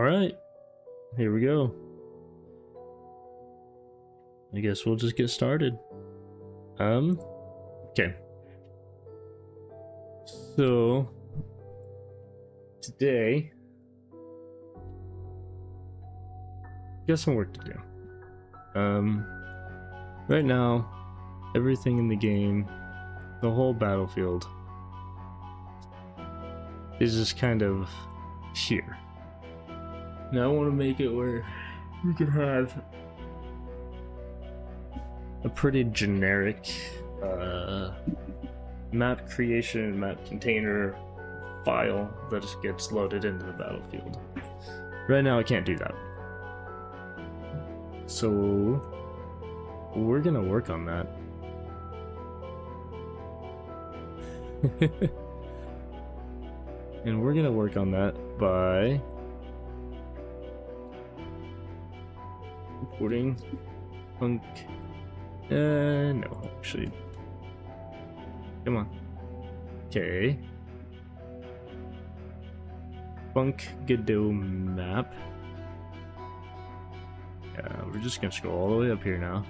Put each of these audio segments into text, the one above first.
Alright, here we go. I guess we'll just get started. Okay. So, today, got some work to do. Right now, everything in the game, the whole battlefield, is just kind of here. Now I want to make it where we can have a pretty generic map creation, map container file that just gets loaded into the battlefield. Right now I can't do that. So we're gonna work on that. And we're gonna work on that by importing funk. No, actually. Come on. Okay. Funk Godot map. Yeah, we're just gonna scroll all the way up here now.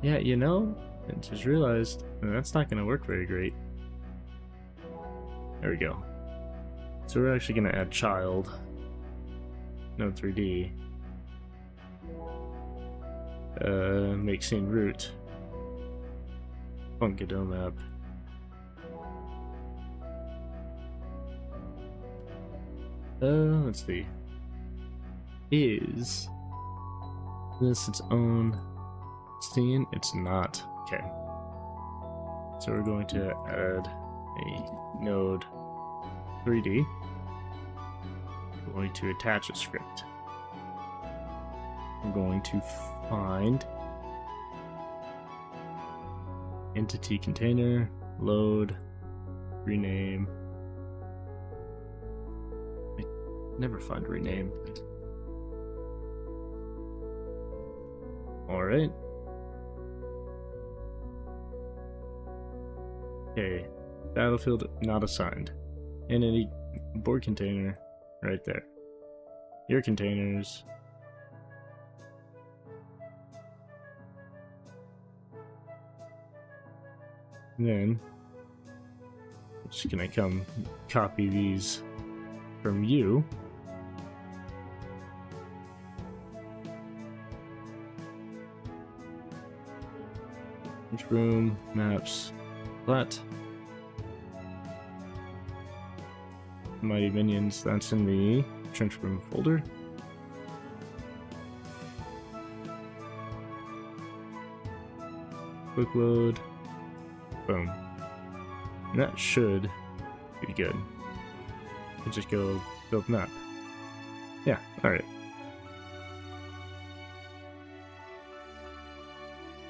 Yeah, you know, I just realized that's not gonna work very great. There we go. So we're actually gonna add child. No 3D. Make scene root. Funk Godot map. Let's see. Is this its own scene? It's not. Okay. So we're going to add a node 3D. We're going to attach a script. We're going to find entity container, load, rename. I never find rename. Alright. Okay, battlefield not assigned. Entity board container right there. Your containers. And then I'm just gonna come copy these from you. Each room, maps, flat. Mighty Minions, that's in the Trench Room folder. Quick load. Boom. And that should be good. We'll just go build map. Yeah, alright.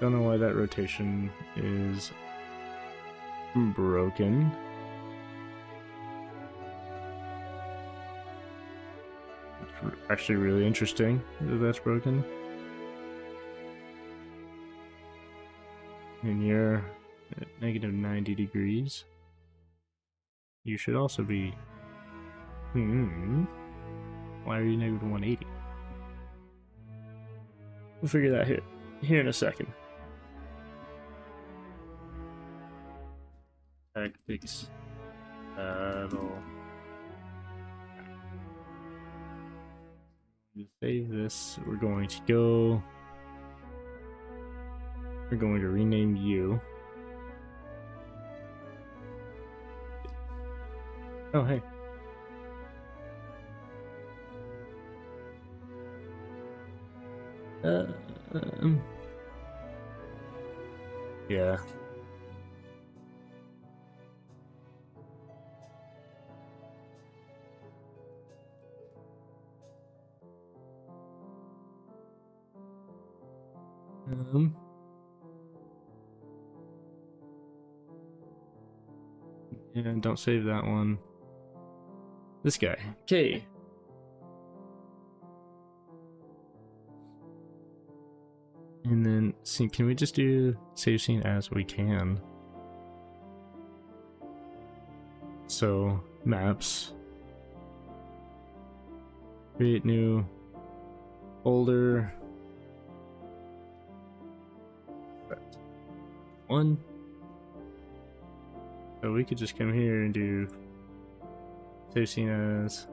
Don't know why that rotation is broken. It's actually really interesting that that's broken. And you're at negative 90 degrees. You should also be... Why are you negative 180? We'll figure that here in a second. Tactics. Battle. Save this. We're going to go... We're going to rename you. Oh, hey. Yeah. Yeah, don't save that one. This guy. Okay. And then, see, can we just do save scene as we can? So, maps. Create new folder. One. So we could just come here and do save scene as.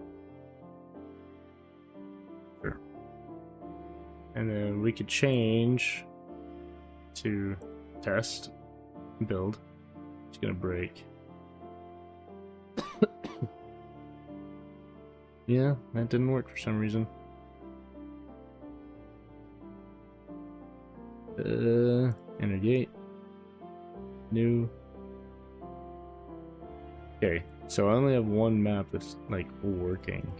Sure. And then we could change to test, build. It's gonna break. Yeah, that didn't work for some reason. Enter gate. New. Okay, so I only have one map that's like working.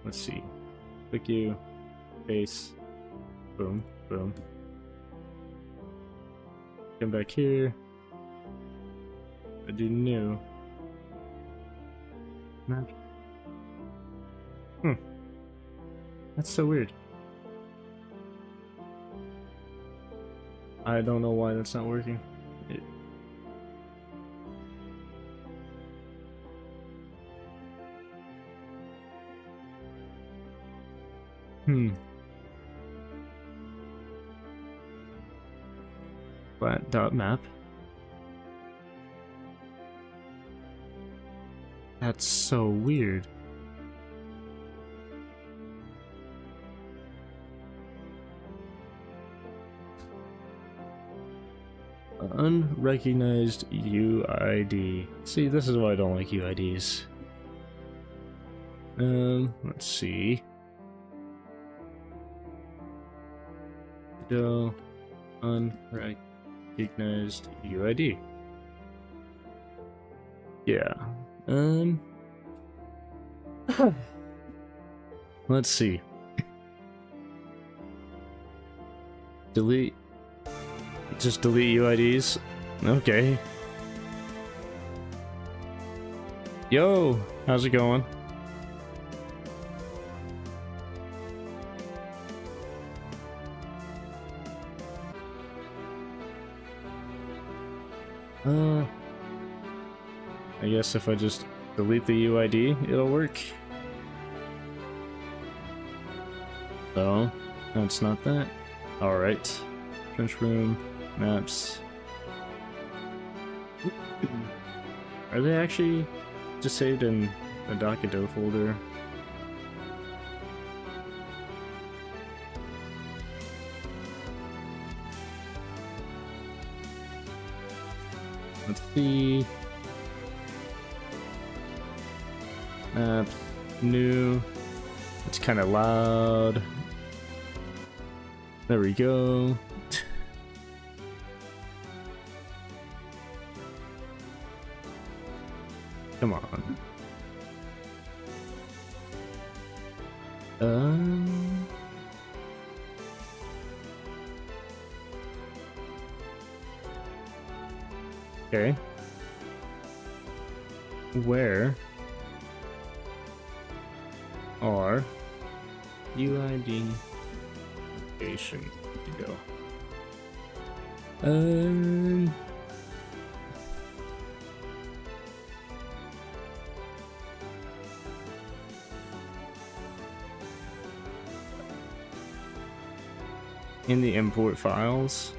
Let's see. Click you, base, boom, boom. Come back here. I do new. Map. That's so weird. I don't know why that's not working. Flat dot map. That's so weird. Unrecognized UID. See, this is why I don't like UIDs. Let's see. Godot unrecognized UID. Yeah. Let's see. Delete. Just delete UIDs. Okay. Yo, how's it going? I guess if I just delete the UID, it'll work. So, that's not that. Alright. Trench room, maps. Are they actually just saved in the Godot folder? Let's see. Map, new. It's kind of loud. There we go. Come on. Okay. Where are UID location to go? In the import files.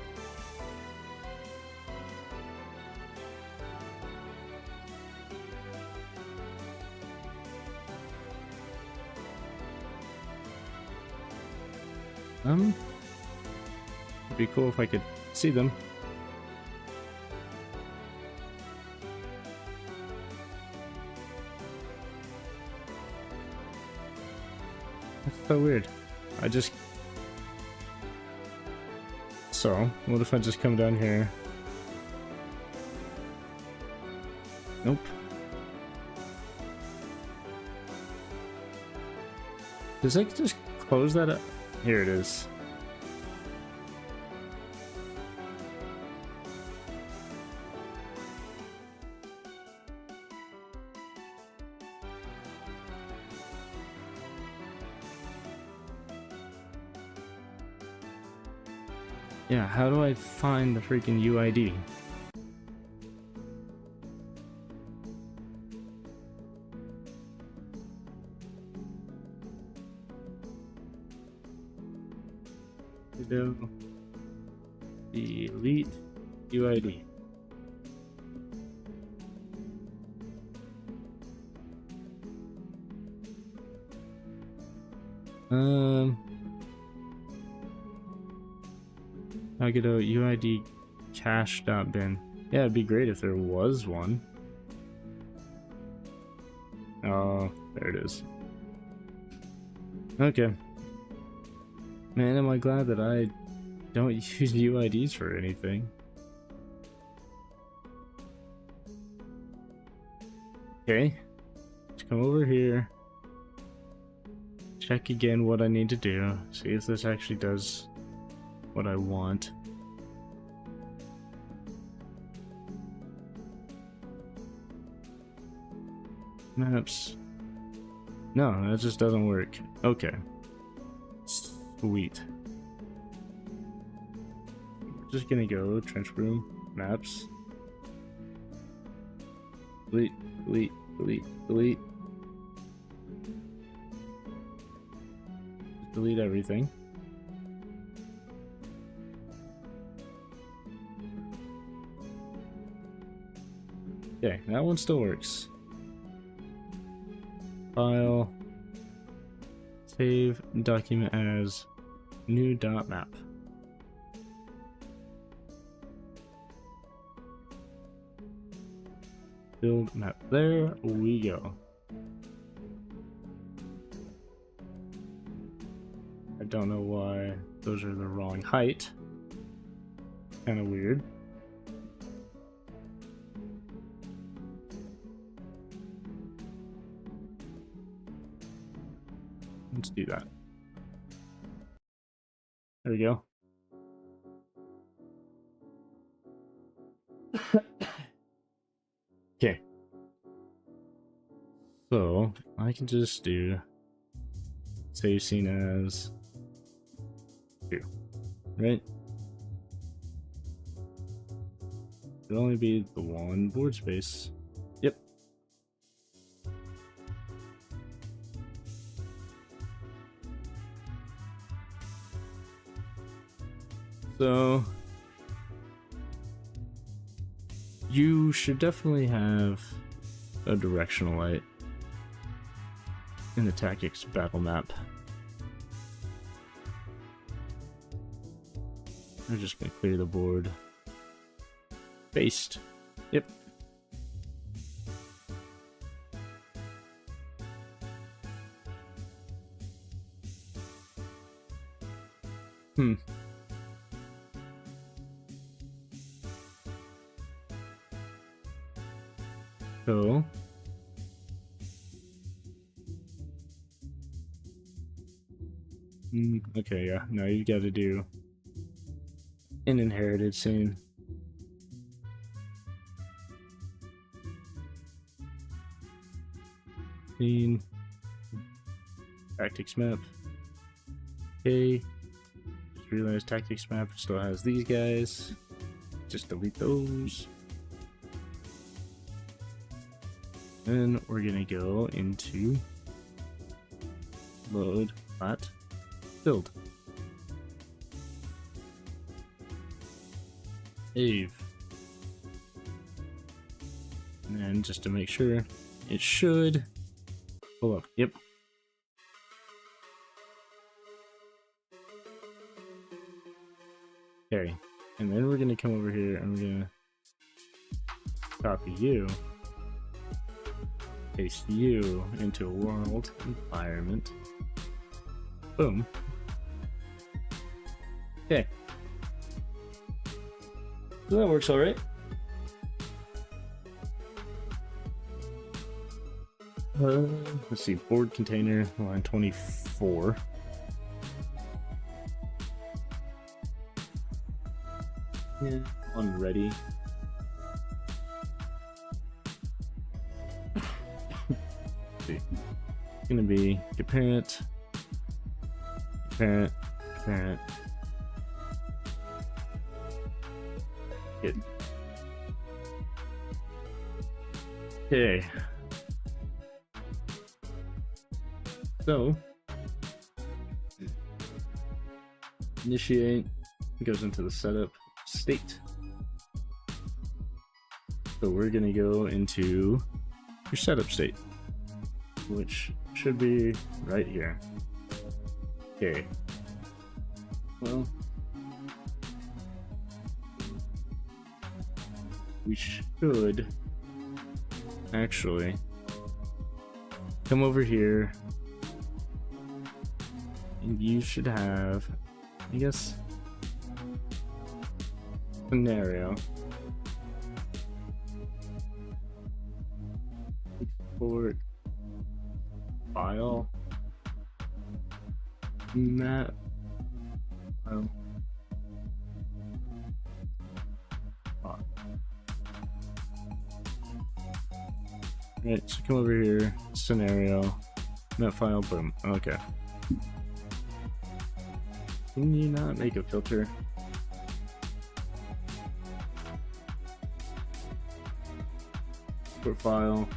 It'd be cool if I could see them. That's so weird. So, what if I just come down here? Nope. Does it just close that up? Here it is. Yeah, how do I find the freaking UID? Delete UID. Godot UID cache.bin. Yeah, it'd be great if there was one. Oh, there it is. Okay. Man, am I glad that I don't use UIDs for anything. Okay. Let's come over here. Check again what I need to do. See if this actually does what I want. Maps. No, that just doesn't work. Okay. Sweet. Just gonna go trench room, maps. Delete, delete, delete, delete. Delete everything. Okay, that one still works. File. Save document as new.map. Build map. There we go. I don't know why those are the wrong height. Kind of weird. Let's do that. There we go. Okay. So I can just do save scene as 2, right? It'll only be the one board space. Yep. So you should definitely have a directional light in the tactics battle map. I'm just gonna clear the board. Paste. Yep. So okay, yeah. Now you got to do an inherited scene. Scene. Tactics map. Okay. Just realized tactics map still has these guys. Just delete those. Then we're gonna go into load flat build. Save. And then just to make sure, it should pull up. Yep. Okay. And then we're gonna come over here and we're gonna copy you. Paste you into a world environment. Boom. Okay. So that works all right. Let's see, board container, line 24. Yeah, on ready. It's gonna be your parent, parent, parent, Good. Okay. So, initiate goes into the setup state. So we're gonna go into your setup state, which should be right here. Okay. Well, we should actually come over here, and you should have, I guess, scenario. Export file map. Alright, so come over here, scenario, map file, boom. Okay. Can you not make a filter? Export file.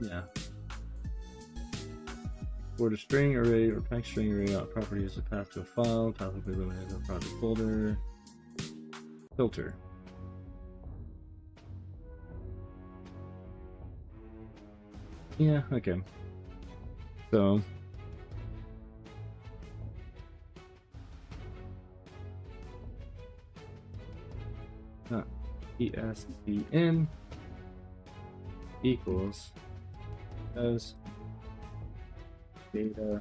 Yeah. Export a string array or pack string array out property as a path to a file, path will be limited to a project folder. Filter. Yeah, okay. So ESCN equals as data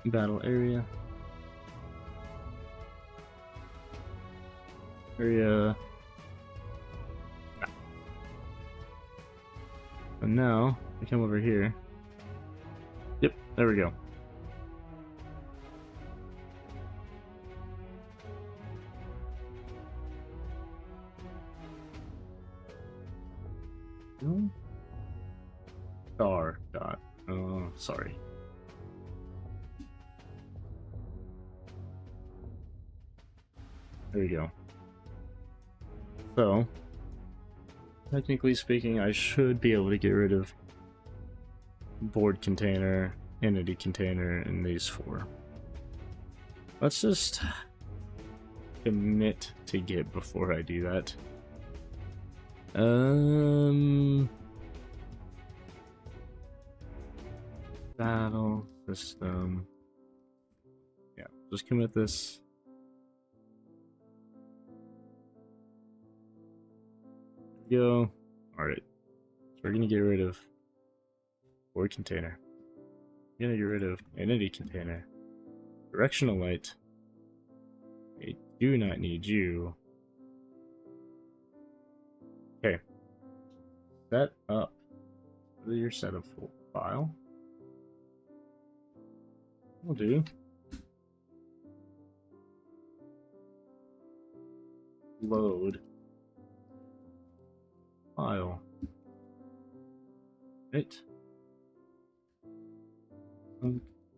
battle area and now we come over here. Yep, there we go. Star dot. Oh, sorry. There you go. So, technically speaking, I should be able to get rid of board container, entity container, and these four. Let's just commit to Git before I do that. Battle system. Yeah, just commit this. There we go. Alright. So we're gonna get rid of board container. We're gonna get rid of entity container. Directional light. I do not need you. Okay. Set up your setup file. Will do. Load file. Right.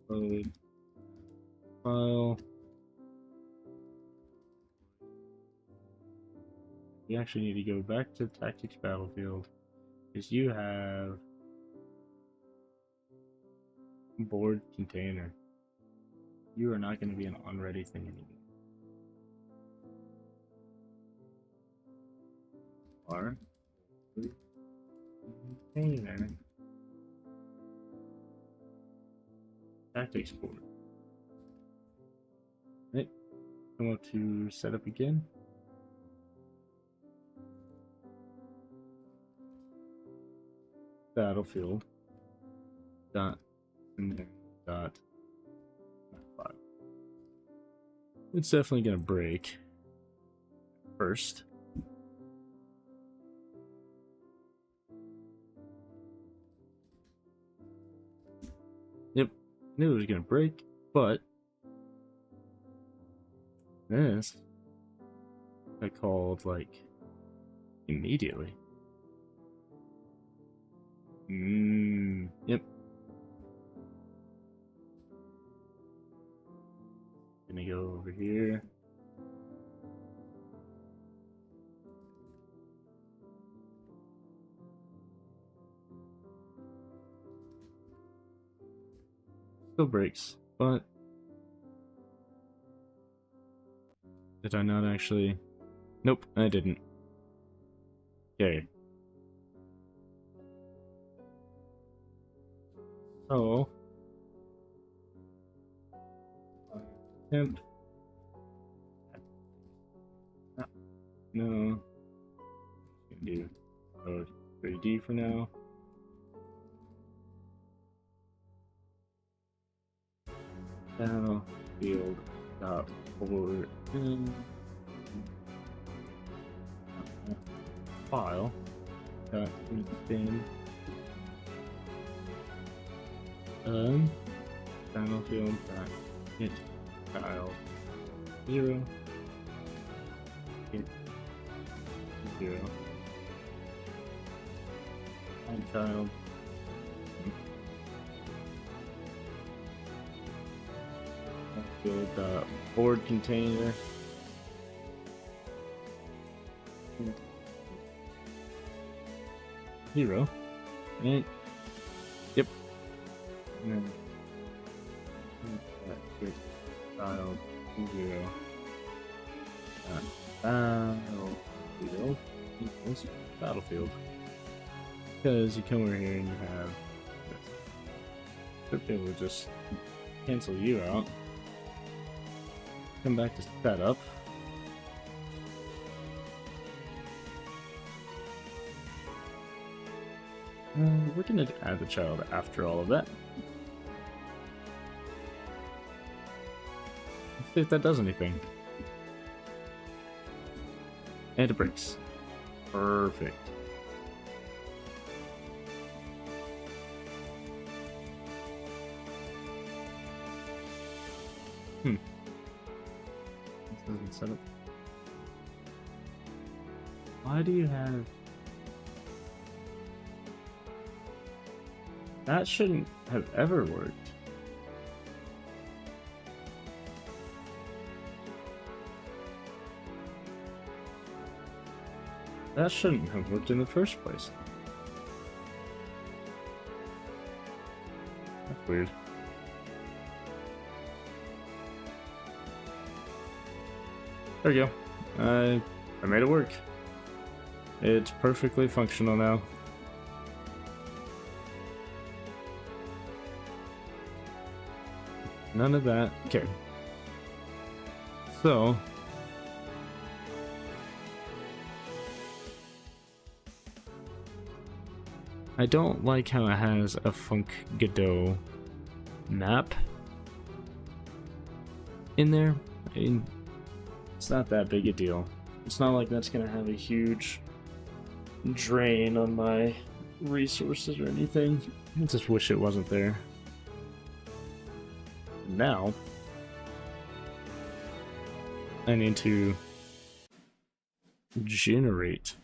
Load file. You actually need to go back to Tactics Battlefield because you have board container. You are not going to be an on-ready thing anymore. Are container tactics board. Right. Come up to setup again. Battlefield dot and then dot file. It's definitely gonna break first. Yep, knew it was gonna break, but this I called like immediately. Yep. Gonna go over here. Still breaks, but did I not actually? Nope, I didn't. Okay. So, attempt. No. Gonna do 3D for now. Battlefield over in file. Got spin. Battlefield hit child 0. Hit 0. And child. Battlefield board container. Zero. And yep. And then child 0. Battlefield equals battlefield. Because you come over here and you have this. Should be able to just cancel you out. Come back to setup. We're gonna add the child after all of that. Let's see if that does anything. And it breaks. Perfect. This doesn't set up. Why do you have... That shouldn't have ever worked. That shouldn't have worked in the first place. That's weird. There we go. I made it work. It's perfectly functional now. None of that. Okay. So I don't like how it has a Godot map in there. I mean, it's not that big a deal. It's not like that's gonna have a huge drain on my resources or anything. I just wish it wasn't there. Now I need to generate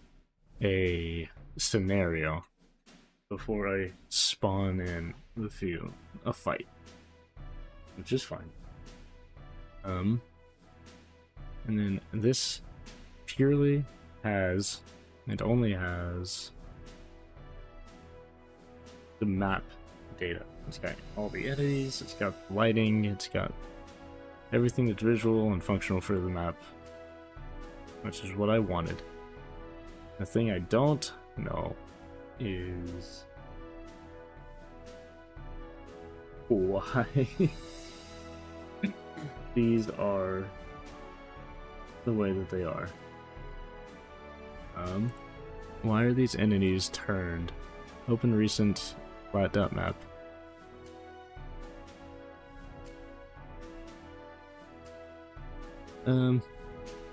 a scenario before I spawn in the field a fight, which is fine. And then this purely has, it only has the map data. It's got all the entities, it's got lighting, it's got everything that's visual and functional for the map, which is what I wanted. The thing I don't know is why these are the way that they are. Why are these entities turned? Open recent flat.map.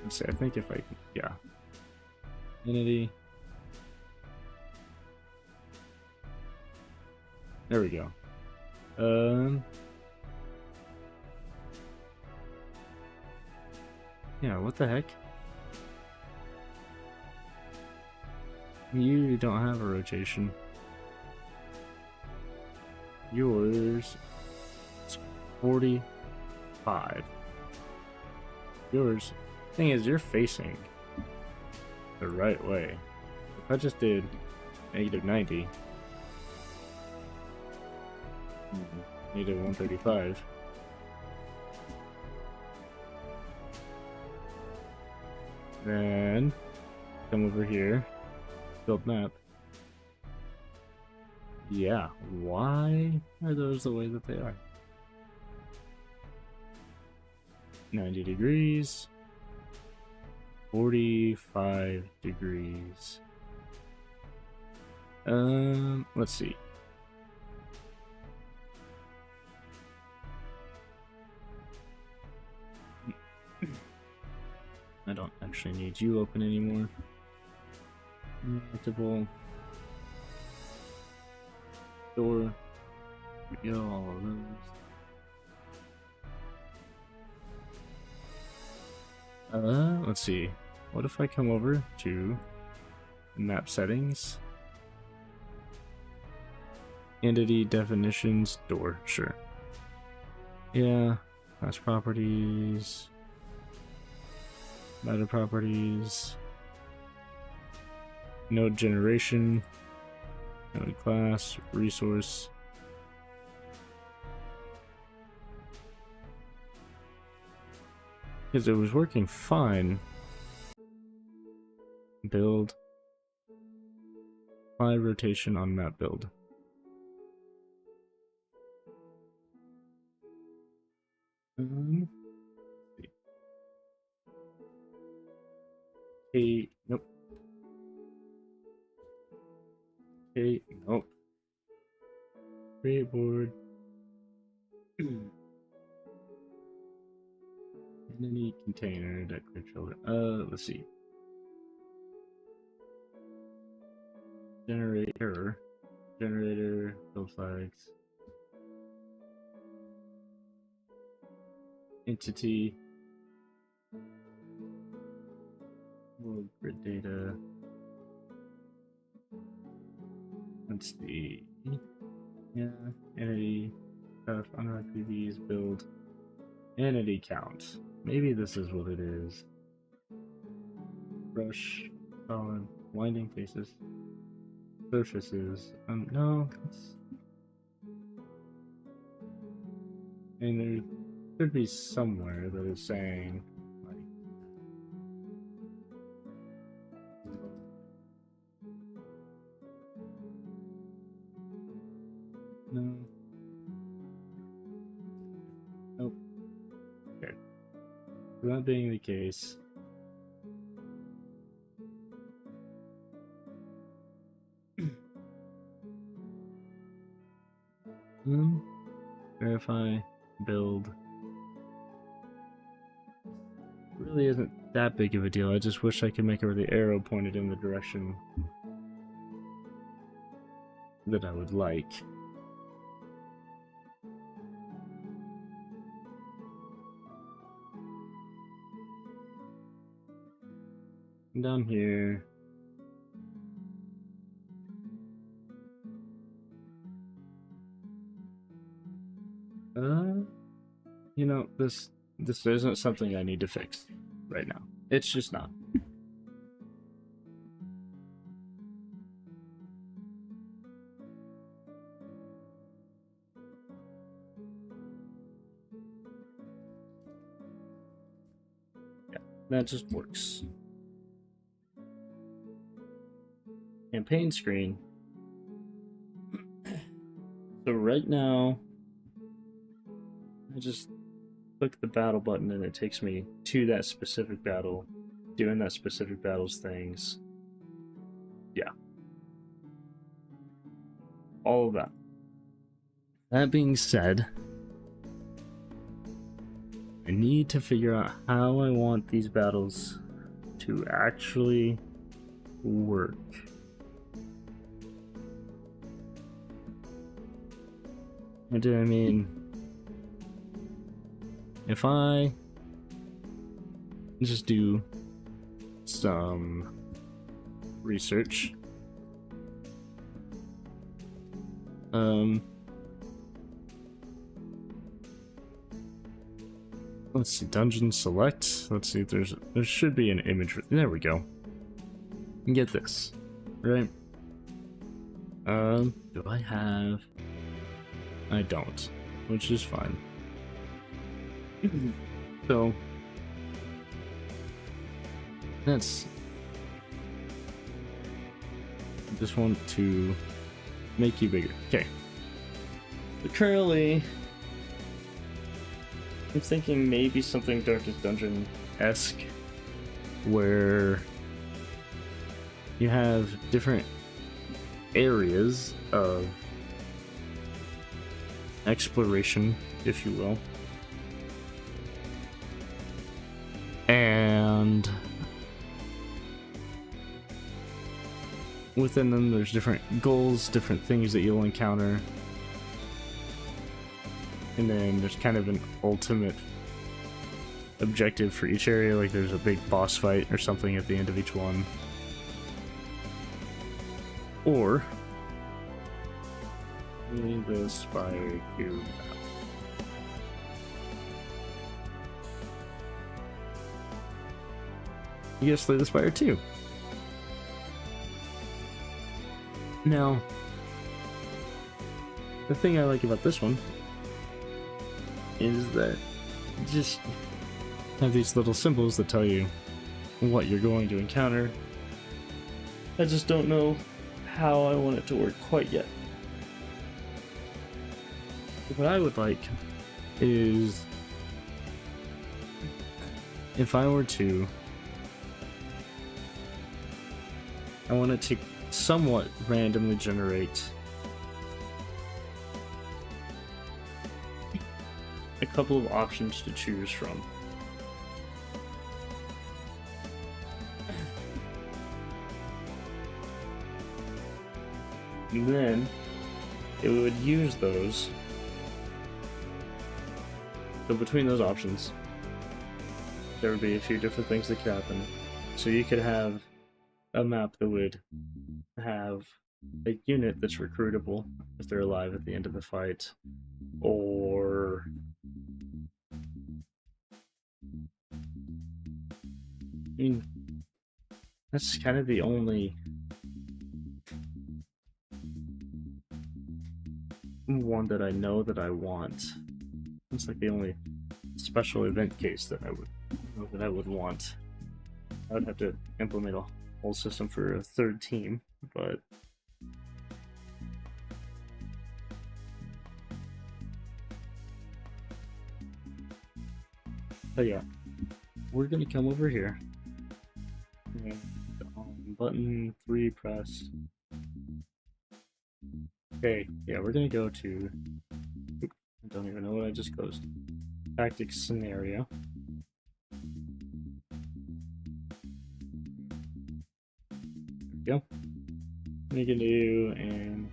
Let's see, I think if I can, yeah. Entity. There we go. Yeah, what the heck? You don't have a rotation. Yours is 45. Yours, thing is, you're facing the right way. If I just did -90, -135. Then come over here, build map. Yeah, why are those the way that they are? 90 degrees, 45 degrees. Let's see. I don't actually need you open anymore. Multiple door. We go, all of those. Let's see. What if I come over to map settings? Entity definitions, door, sure. Yeah, class properties. Meta properties. Node generation. Node class, resource. Because it was working fine. Build. Apply rotation on map build. Hey, nope. Hey, nope. Create board. Entity container that controller. Let's see. Generator. Generator, build flags. Entity. World grid data. Let's see. Yeah, entity. Stuff, unlocked PVs, build. Entity count. Maybe this is what it is. Brush, solid, winding faces, surfaces. No, it's. I mean, there should be somewhere that is saying, like, no. Nope. Okay. That being the case, verify, build. Really isn't that big of a deal. I just wish I could make it where the arrow pointed in the direction that I would like. And down here, you know, this isn't something I need to fix right now. It's just not. Yeah, that just works. Campaign screen. So right now, I just click the battle button and it takes me to that specific battle, doing that specific battle's things. Yeah. All of that. That being said, I need to figure out how I want these battles to actually work. I mean, if I just do some research, let's see, dungeon select. Let's see if there should be an image. There we go. And get this, right? Do I have? I don't, which is fine. So that's. I just want to make you bigger. Okay. But currently, I'm thinking maybe something Darkest Dungeon-esque, where you have different areas of exploration, if you will, and within them there's different goals, different things that you'll encounter, and then there's kind of an ultimate objective for each area, like there's a big boss fight or something at the end of each one. Or the Spire Cube. You gotta slay the Spire too. Now, the thing I like about this one is that you just have these little symbols that tell you what you're going to encounter. I just don't know how I want it to work quite yet. What I would like is if I were to, I want it to somewhat randomly generate a couple of options to choose from. And then it would use those. So between those options, there would be a few different things that could happen. So you could have a map that would have a unit that's recruitable if they're alive at the end of the fight, or I mean, that's kind of the only one that I know that I want. It's like the only special event case that I would want. I would have to implement a whole system for a third team, but yeah, we're gonna come over here and button 3 press. Okay, yeah, we're gonna go to, I don't even know what I just closed. Tactics scenario. There we go. What you can do, and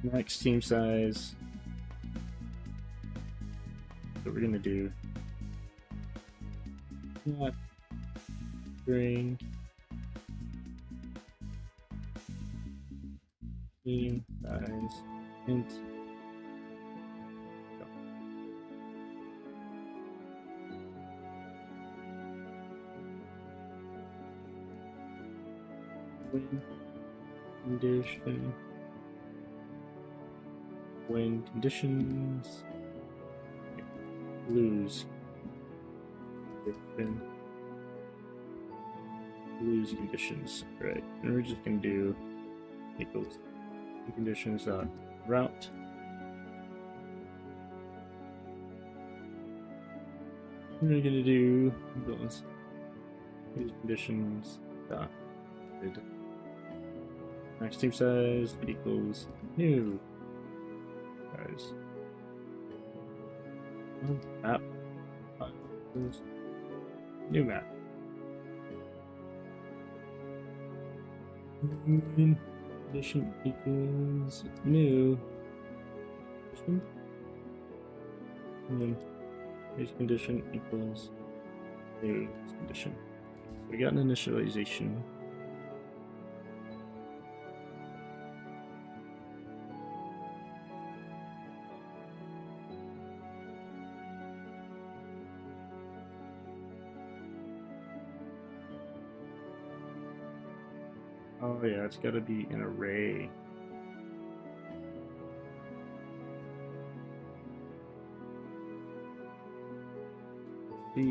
max team size. So we're gonna do not string team size int. Win condition. Win conditions. Lose. Lose conditions. Right. And we're just gonna do equals conditions dot route. We're gonna do those conditions dot max team size equals new size. Map. New map. Condition equals new. And then base condition equals new condition. So we got an initialization. Oh yeah, it's got to be an array. Here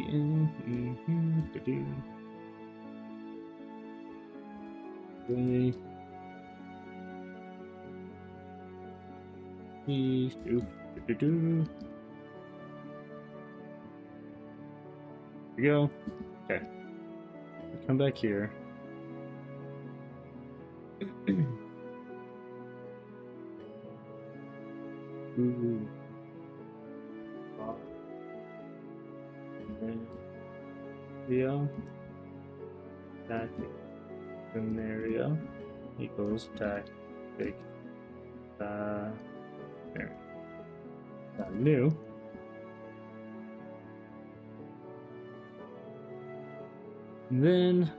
we go. Okay. Come back here. Ooh. Scenario. Tactic scenario equals tactic new. And then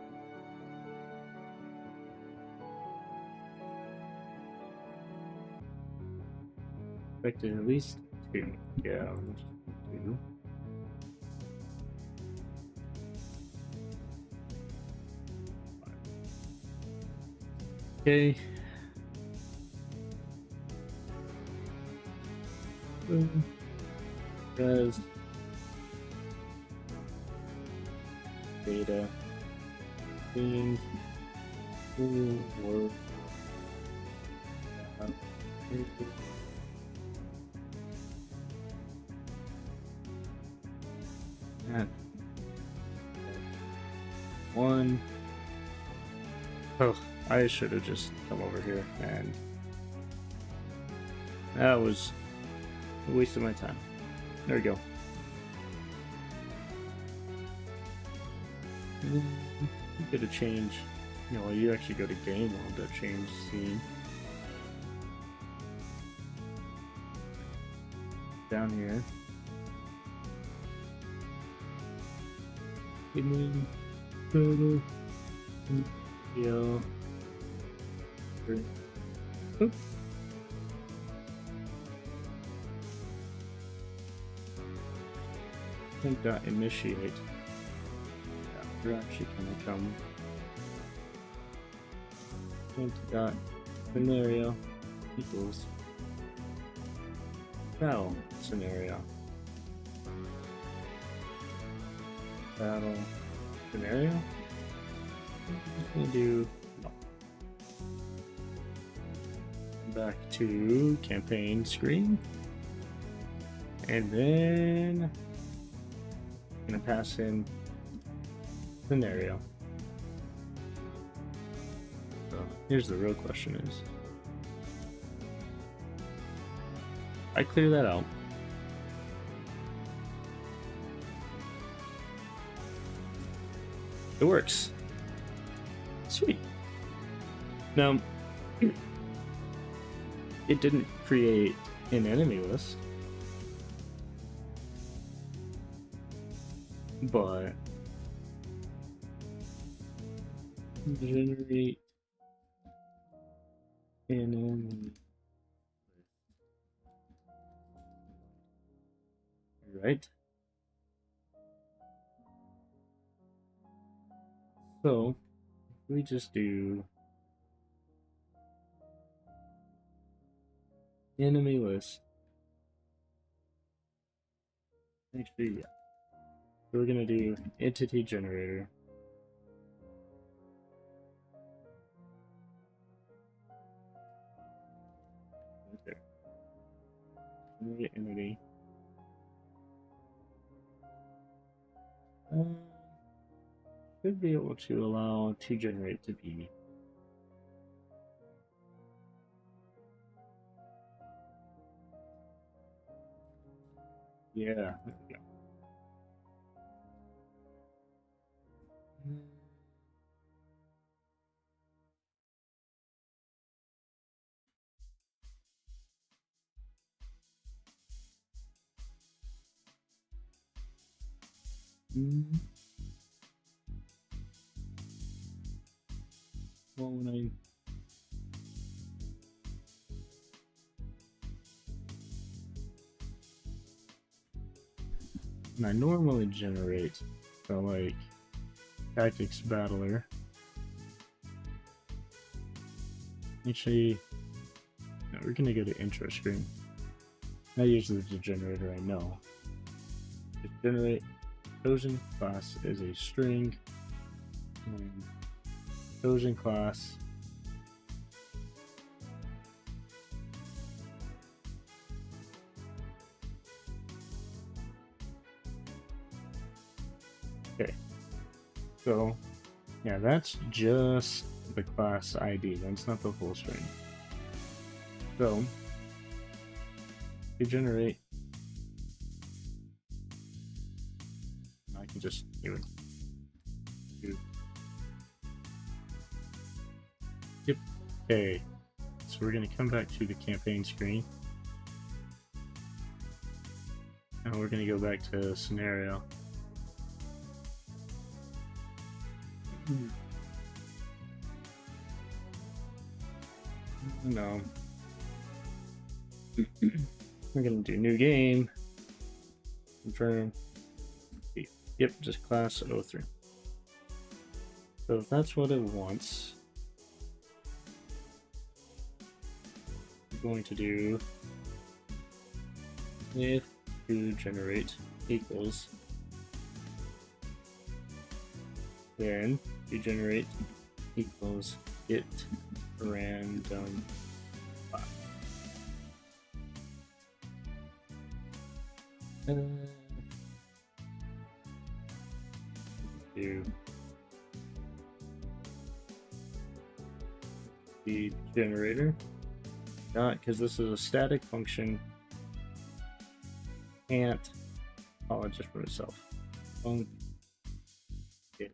expected at least 2. Yeah, two. Okay. Res data things work and one. Oh, I should have just come over here, and that was a waste of my time. There we go. You get a change. You know, you actually go to game mode to change scene. Down here. And then total video. Oops. I think that initiate. Yeah, we're actually gonna come. Dot scenario equals battle scenario. Battle scenario. I'm gonna do no. Back to campaign screen, and then I'm gonna pass in scenario. So here's the real question: is I clear that out? It works. Sweet. Now, it didn't create an enemy list, but generate an enemy list. Right? So, we just do enemy list. Actually, yeah. We're gonna do entity generator. Right there. Generate entity. Should be able to allow to generate to be. Yeah, there we go. Well, when I normally generate the like tactics battler. Actually, no, we're gonna go to intro screen. Not usually the generator, I know. Just generate chosen class is a string, and chosen class okay. So yeah, that's just the class ID. That's not the full string. So to generate, I can just do yep. Okay, so we're gonna come back to the campaign screen, and we're gonna go back to scenario. No. We're gonna do new game. Confirm. Yep, just class 03. So if that's what it wants, we're going to do if to generate equals, then to generate equals get random class. Do the generator, not because this is a static function, can't call it just for itself. Get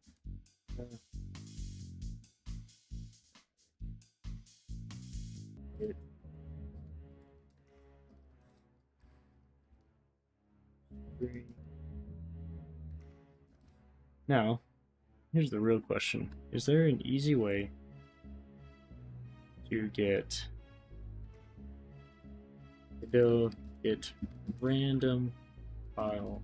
now, here's the real question. Is there an easy way to get random file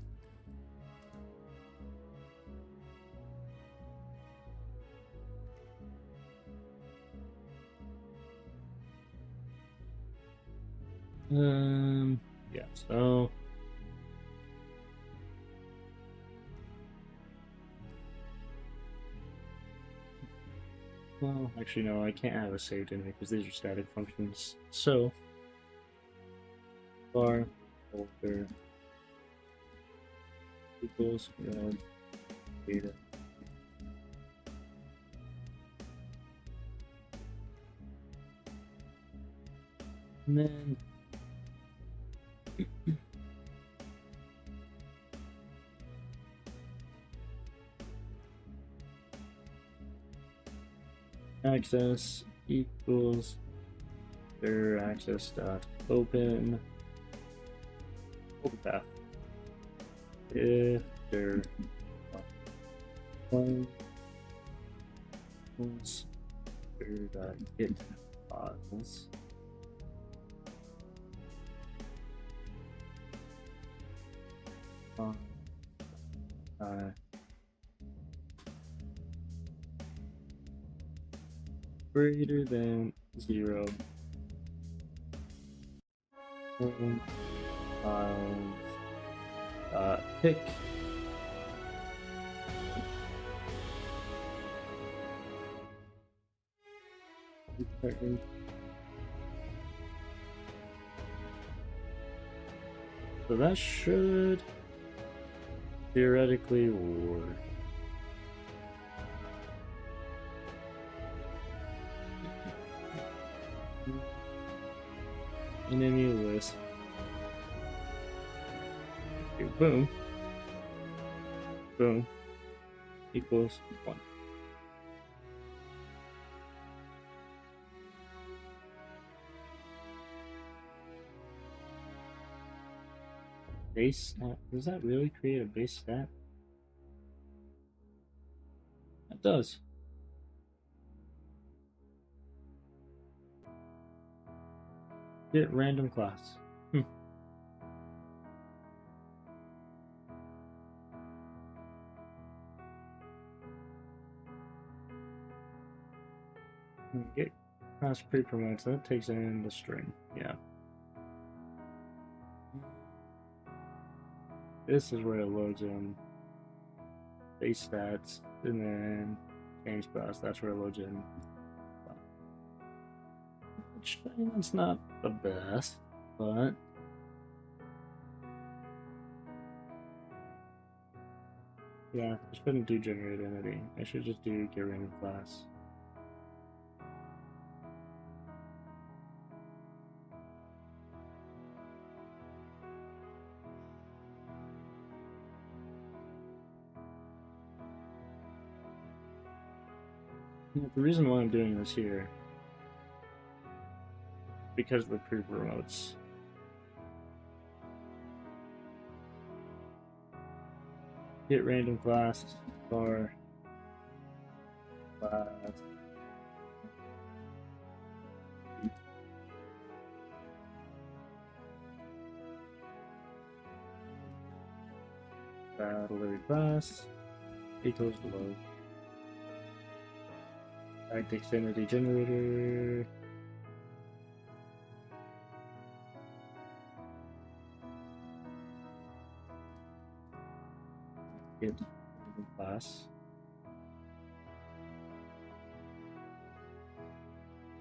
yeah, so well, actually no, I can't have a saved in here because these are static functions. So var folder equals data. And then access equals their access dot open path if their files their dot get files greater than 0 files pick so that should theoretically work. Enemy list. Okay, boom. Boom. Equals 1. Base stat? Does that really create a base stat? it does. Get random class. Get class pre-promotes. That takes in the string. Yeah. This is where it loads in base stats, and then change class. That's where it loads in. Which, I mean, that's not the best, but yeah, I shouldn't do generate entity. I should just do get random class. The reason why I'm doing this here, because of the pre-promotes. Get random class for class. Battle class equals load. Tactics entity generator. Get class.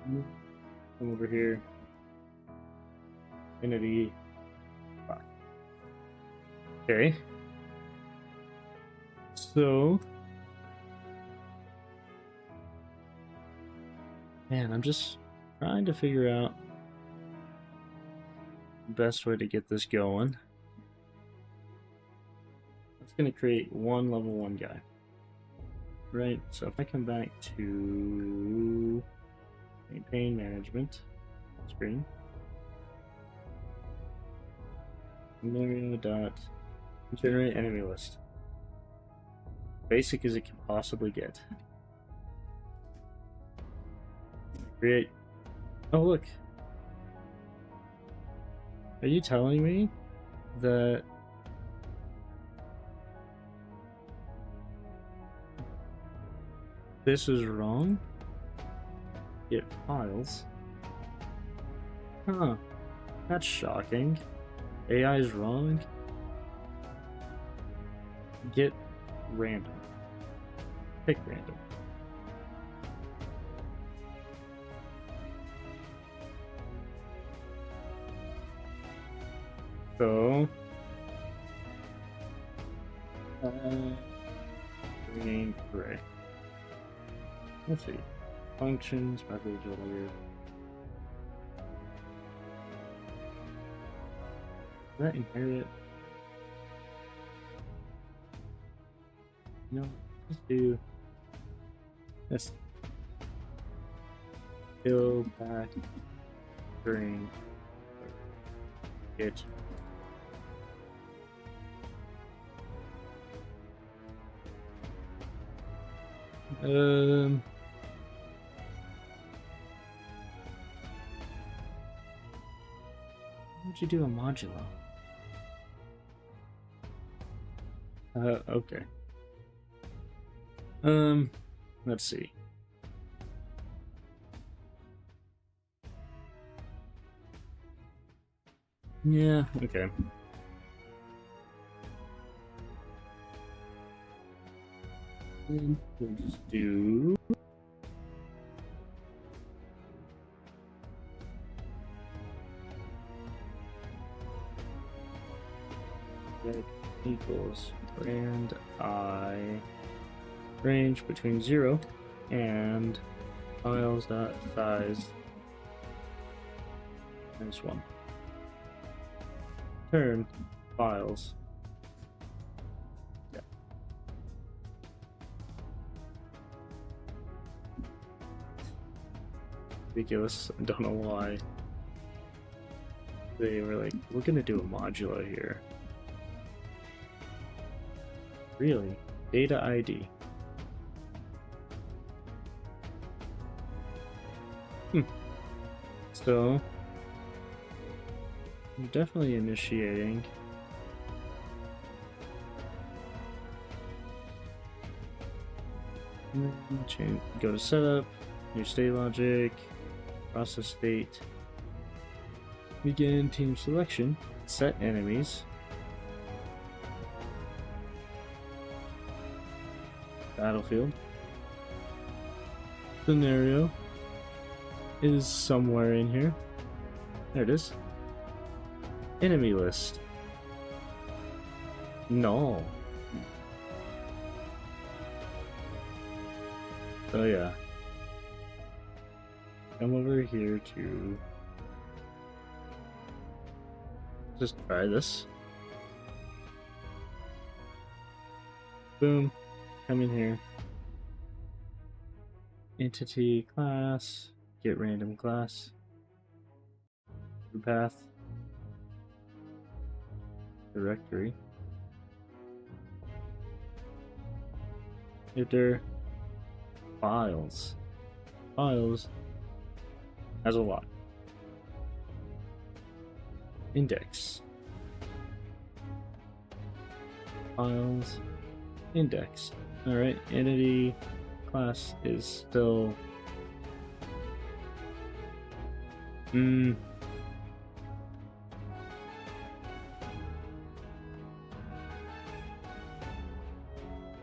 Come over here. Entity. Okay. So, man, I'm just trying to figure out the best way to get this going. It's going to create one level 1 guy. Right, so if I come back to campaign management screen, scenario dot generate enemy list. Basic as it can possibly get. Create. Oh, look. Are you telling me that this is wrong? Get files. Huh. That's shocking. AI is wrong. Get random. Pick random. So, green, gray. Let's see. Functions, message earlier. Does that inherit? No, just do this. Fill back green. Get. Why'd you do a modulo? Okay. Let's see. Yeah, okay. And we'll just do that equals brand I range between 0 and files dot size -1. Turn files. Yeah. Ridiculous. I don't know why they were like, we're gonna do a modulo here. Really? Data ID. So, I'm definitely initiating. Change, go to setup, new state logic, process state, begin team selection, set enemies, battlefield, scenario is somewhere in here. There it is. Enemy list. No. So yeah. Come over here to just try this. Boom. Come in here. Entity class. Get random class. Path. Directory. Enter files. Files has a lot. Index. Files. Index. Alright, entity class is still.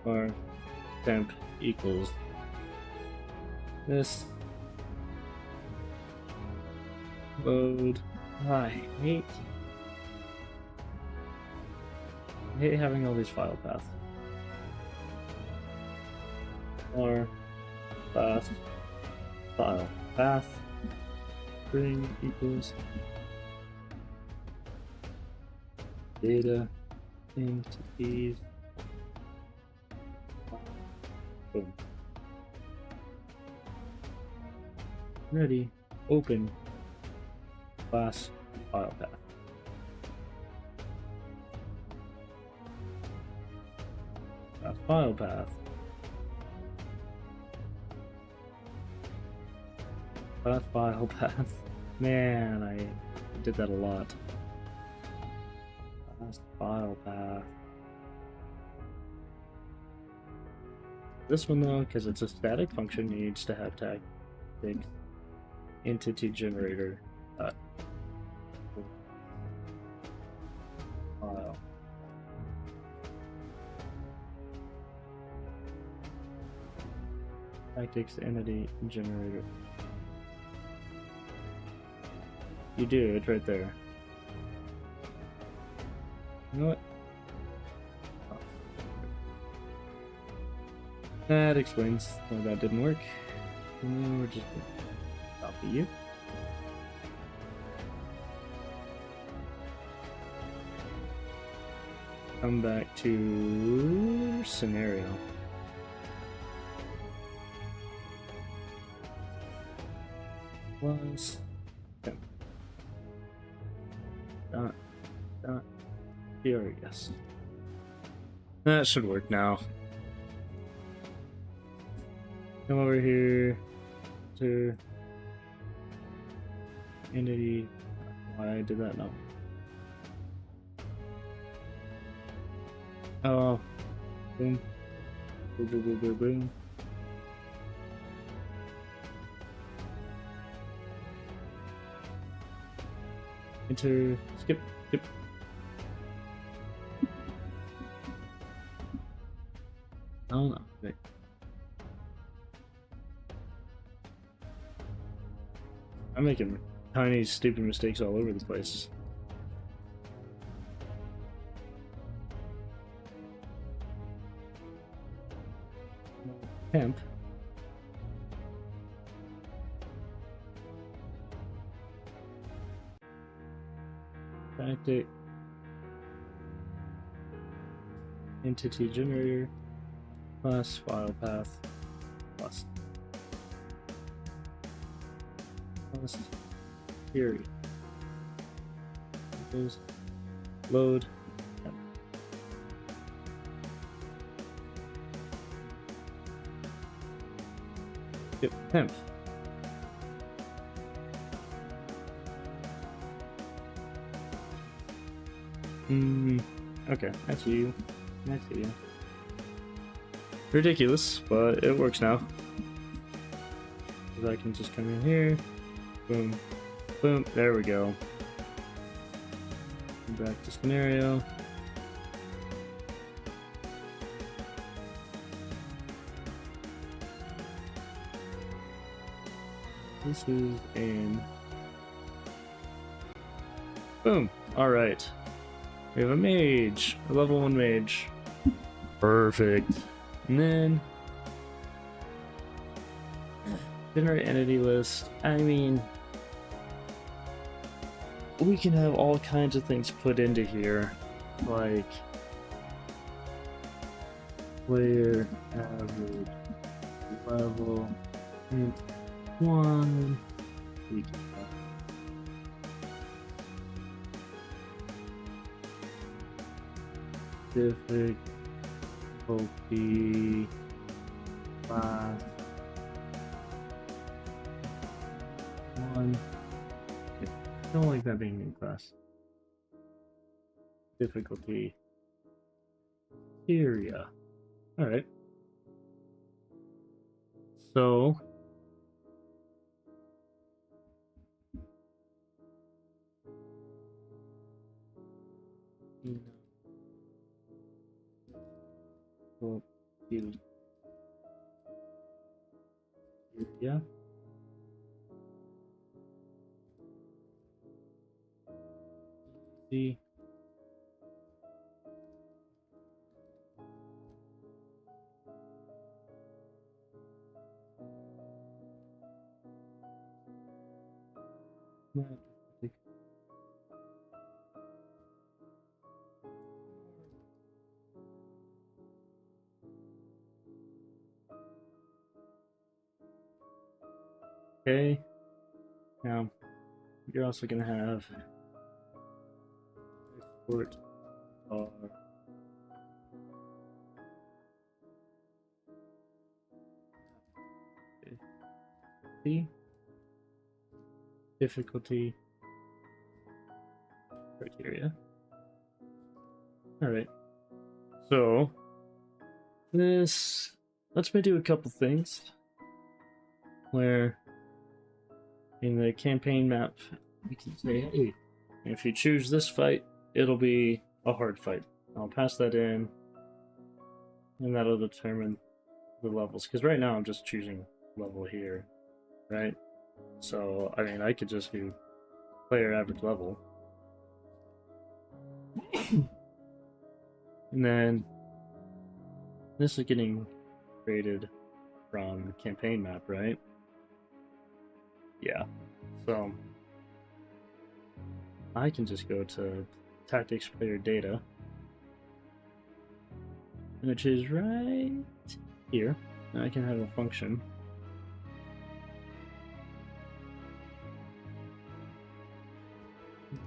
Or temp equals this. Load. I hate having all these file paths. Or path file path string equals data entities. Boom. Ready. Open class file path. File path. File path. Man, I did that a lot. File path. This one though, because it's a static function, needs to have tag entity generator file. Tactics entity generator. You do, it's right there. You know what? Oh. That explains why that didn't work. And we're just gonna copy you. Come back to scenario. Was here, yes. That should work now. Come over here to entity. Why did that now? Oh, boom, boom, boom, boom, boom, boom. Enter, skip. Oh no, wait. I'm making tiny stupid mistakes all over the place. Temp. Tactic. Entity generator. Plus file path. Plus theory. There's load. Temp. Okay, that's you. I see you. Ridiculous, but it works now. Because I can just come in here. Boom. Boom. There we go. Back to scenario. This is in. Boom. Alright. We have a mage. A level 1 mage. Perfect. And then generate entity list. I mean, we can have all kinds of things put into here, like player average level 1. We can have difficulty class 1. I don't like that being in class. Difficulty area. Alright. So yeah. See. Okay. Now you're also gonna have export R C difficulty criteria. Alright. So this lets me do a couple things where in the campaign map we can say, hey, if you choose this fight, it'll be a hard fight. I'll pass that in and that'll determine the levels, because right now I'm just choosing level here, right? So I mean I could just do player average level. And then this is getting created from campaign map, right? Yeah. So I can just go to tactics player data, which is right here. And I can have a function.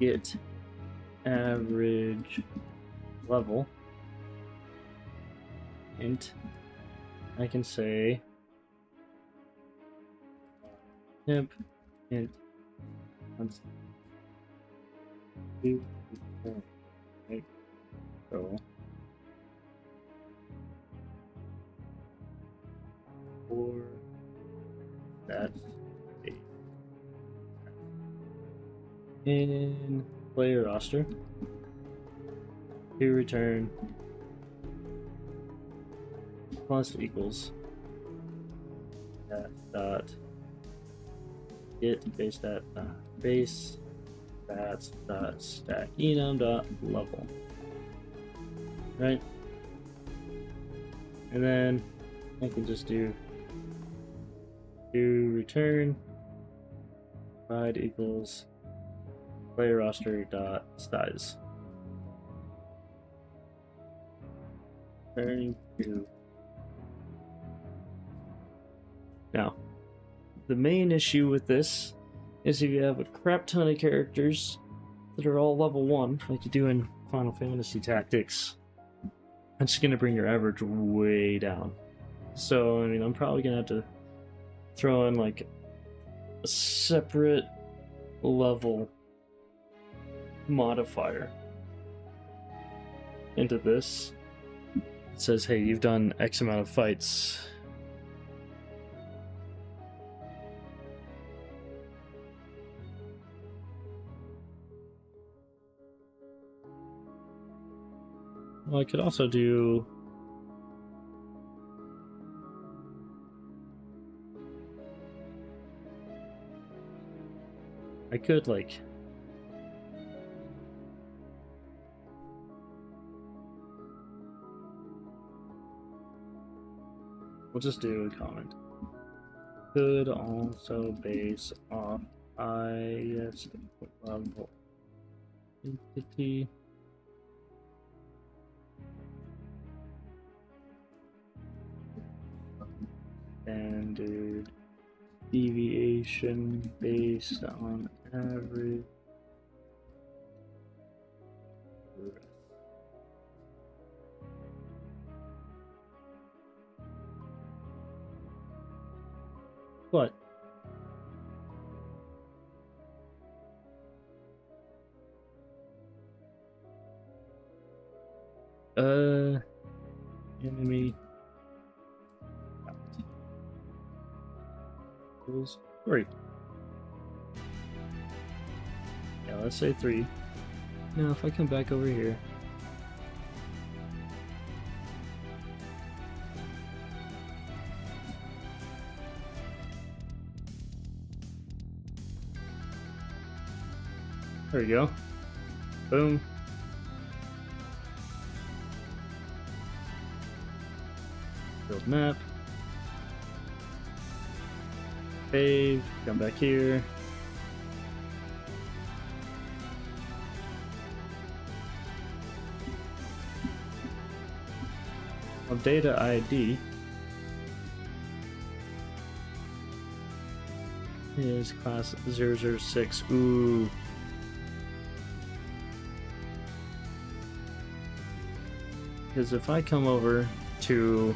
Get average level. Int. I can say temp int right. So for that in player roster to return plus equals that dot get base that base stats dot stack enum dot level, right? And then I can just do return provide equals player roster dot size. Turning to now. The main issue with this is if you have a crap ton of characters that are all level 1, like you do in Final Fantasy Tactics, it's going to bring your average way down. So, I mean, I'm probably going to have to throw in like a separate level modifier into this. It says, hey, you've done X amount of fights. Well, I could also do... I could, like... We'll just do a comment. Could also base off highest level entity. Standard deviation based on average. What? Enemy. Three. Yeah, let's say 3. Now, if I come back over here. There we go. Boom. Build map. Save. Come back here. Well, data ID is class 006. Ooh. Because if I come over to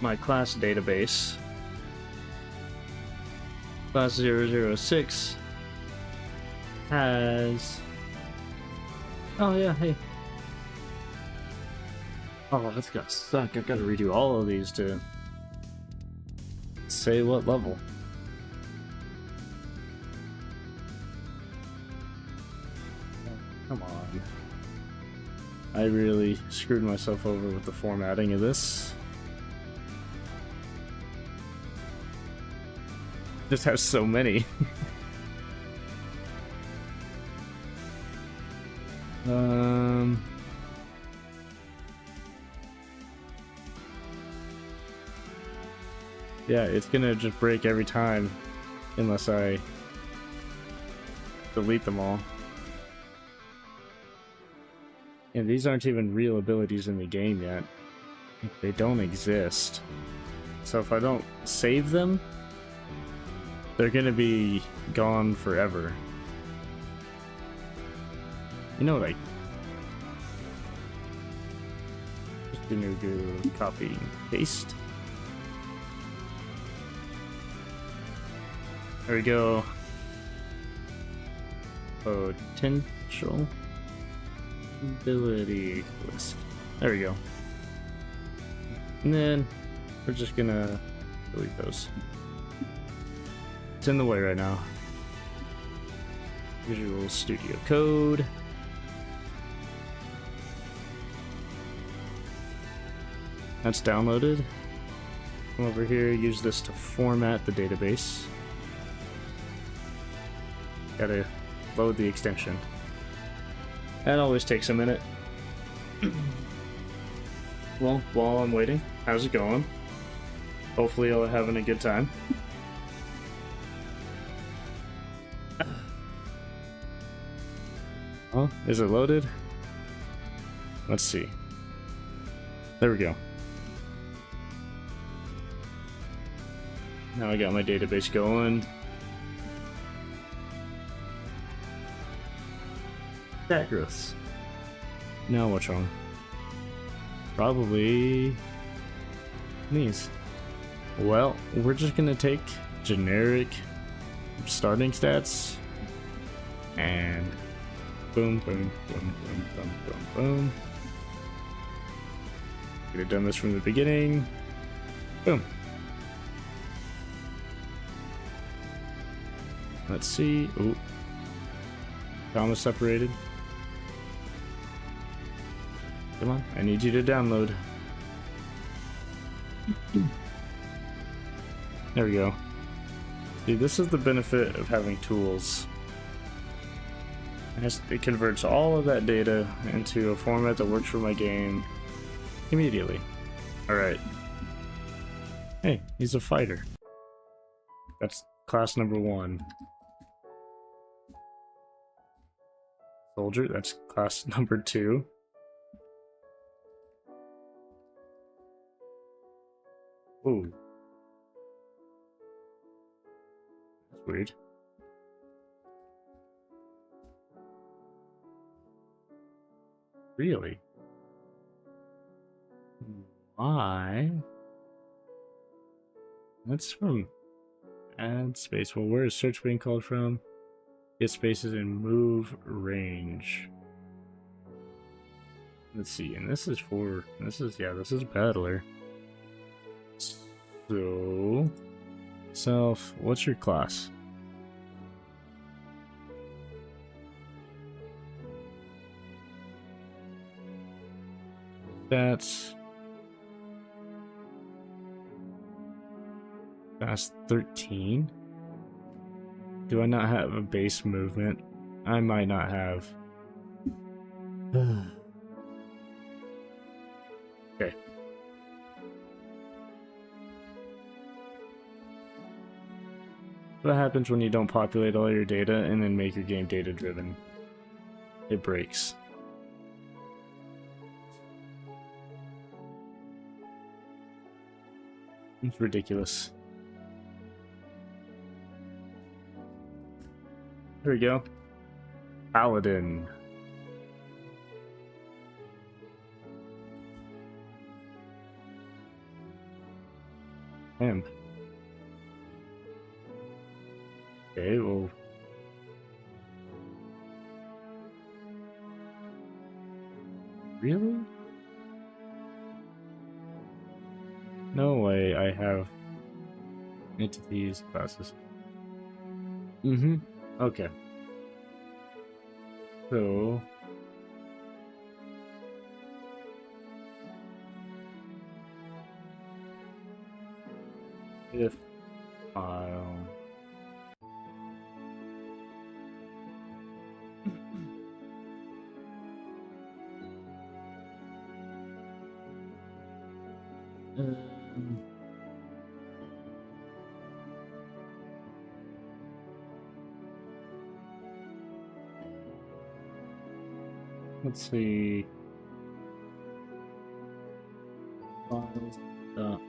my class database, class 006 has... Oh yeah, hey. Oh, that's gonna suck. I've got to redo all of these to say what level. Come on. I really screwed myself over with the formatting of this. Just have so many. Yeah, it's gonna just break every time unless I delete them all. And these aren't even real abilities in the game yet. They don't exist. So if I don't save them, they're gonna be gone forever. You know what I... Just gonna do copy and paste. There we go. Potential ability list. There we go. And then we're just gonna delete those. It's in the way right now. Visual Studio Code. That's downloaded. Come over here, use this to format the database. Gotta load the extension. That always takes a minute. Well, while I'm waiting, how's it going? Hopefully y'all are having a good time. Oh, is it loaded? Let's see. There we go. Now I got my database going. Stat growths. Now what's wrong? Probably these. Well, we're just gonna take generic starting stats and Boom, boom, boom, boom, boom, boom, boom. Could have done this from the beginning. Boom. Let's see. Ooh. Comma separated. Come on, I need you to download. There we go. See, this is the benefit of having tools. It converts all of that data into a format that works for my game immediately. Alright. Hey, he's a fighter. That's class number 1. Soldier, that's class number 2. Ooh. That's weird. Really? Why? That's from add space. Well, where is search being called from? Get spaces and move range. Let's see, and this is for this is battler. So self, what's your class? That's 13. Do I not have a base movement? I might not have. Okay. What happens when you don't populate all your data and then make your game data driven? It breaks. It's ridiculous. There we go. Paladin. Damn. Okay, well. Really? No way I have entities, classes. Okay. So if file let's see. Files dot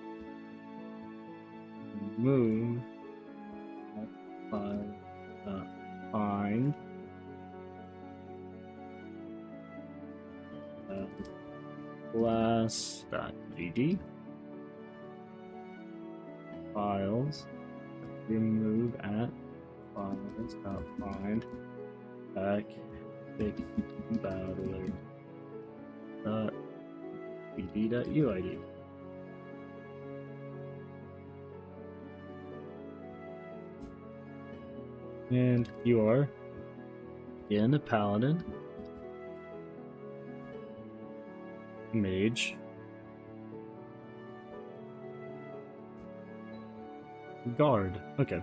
move file dot find class dot gd files remove at files dot find back battler dot bd.uid. And you are in a paladin, mage, guard. Okay.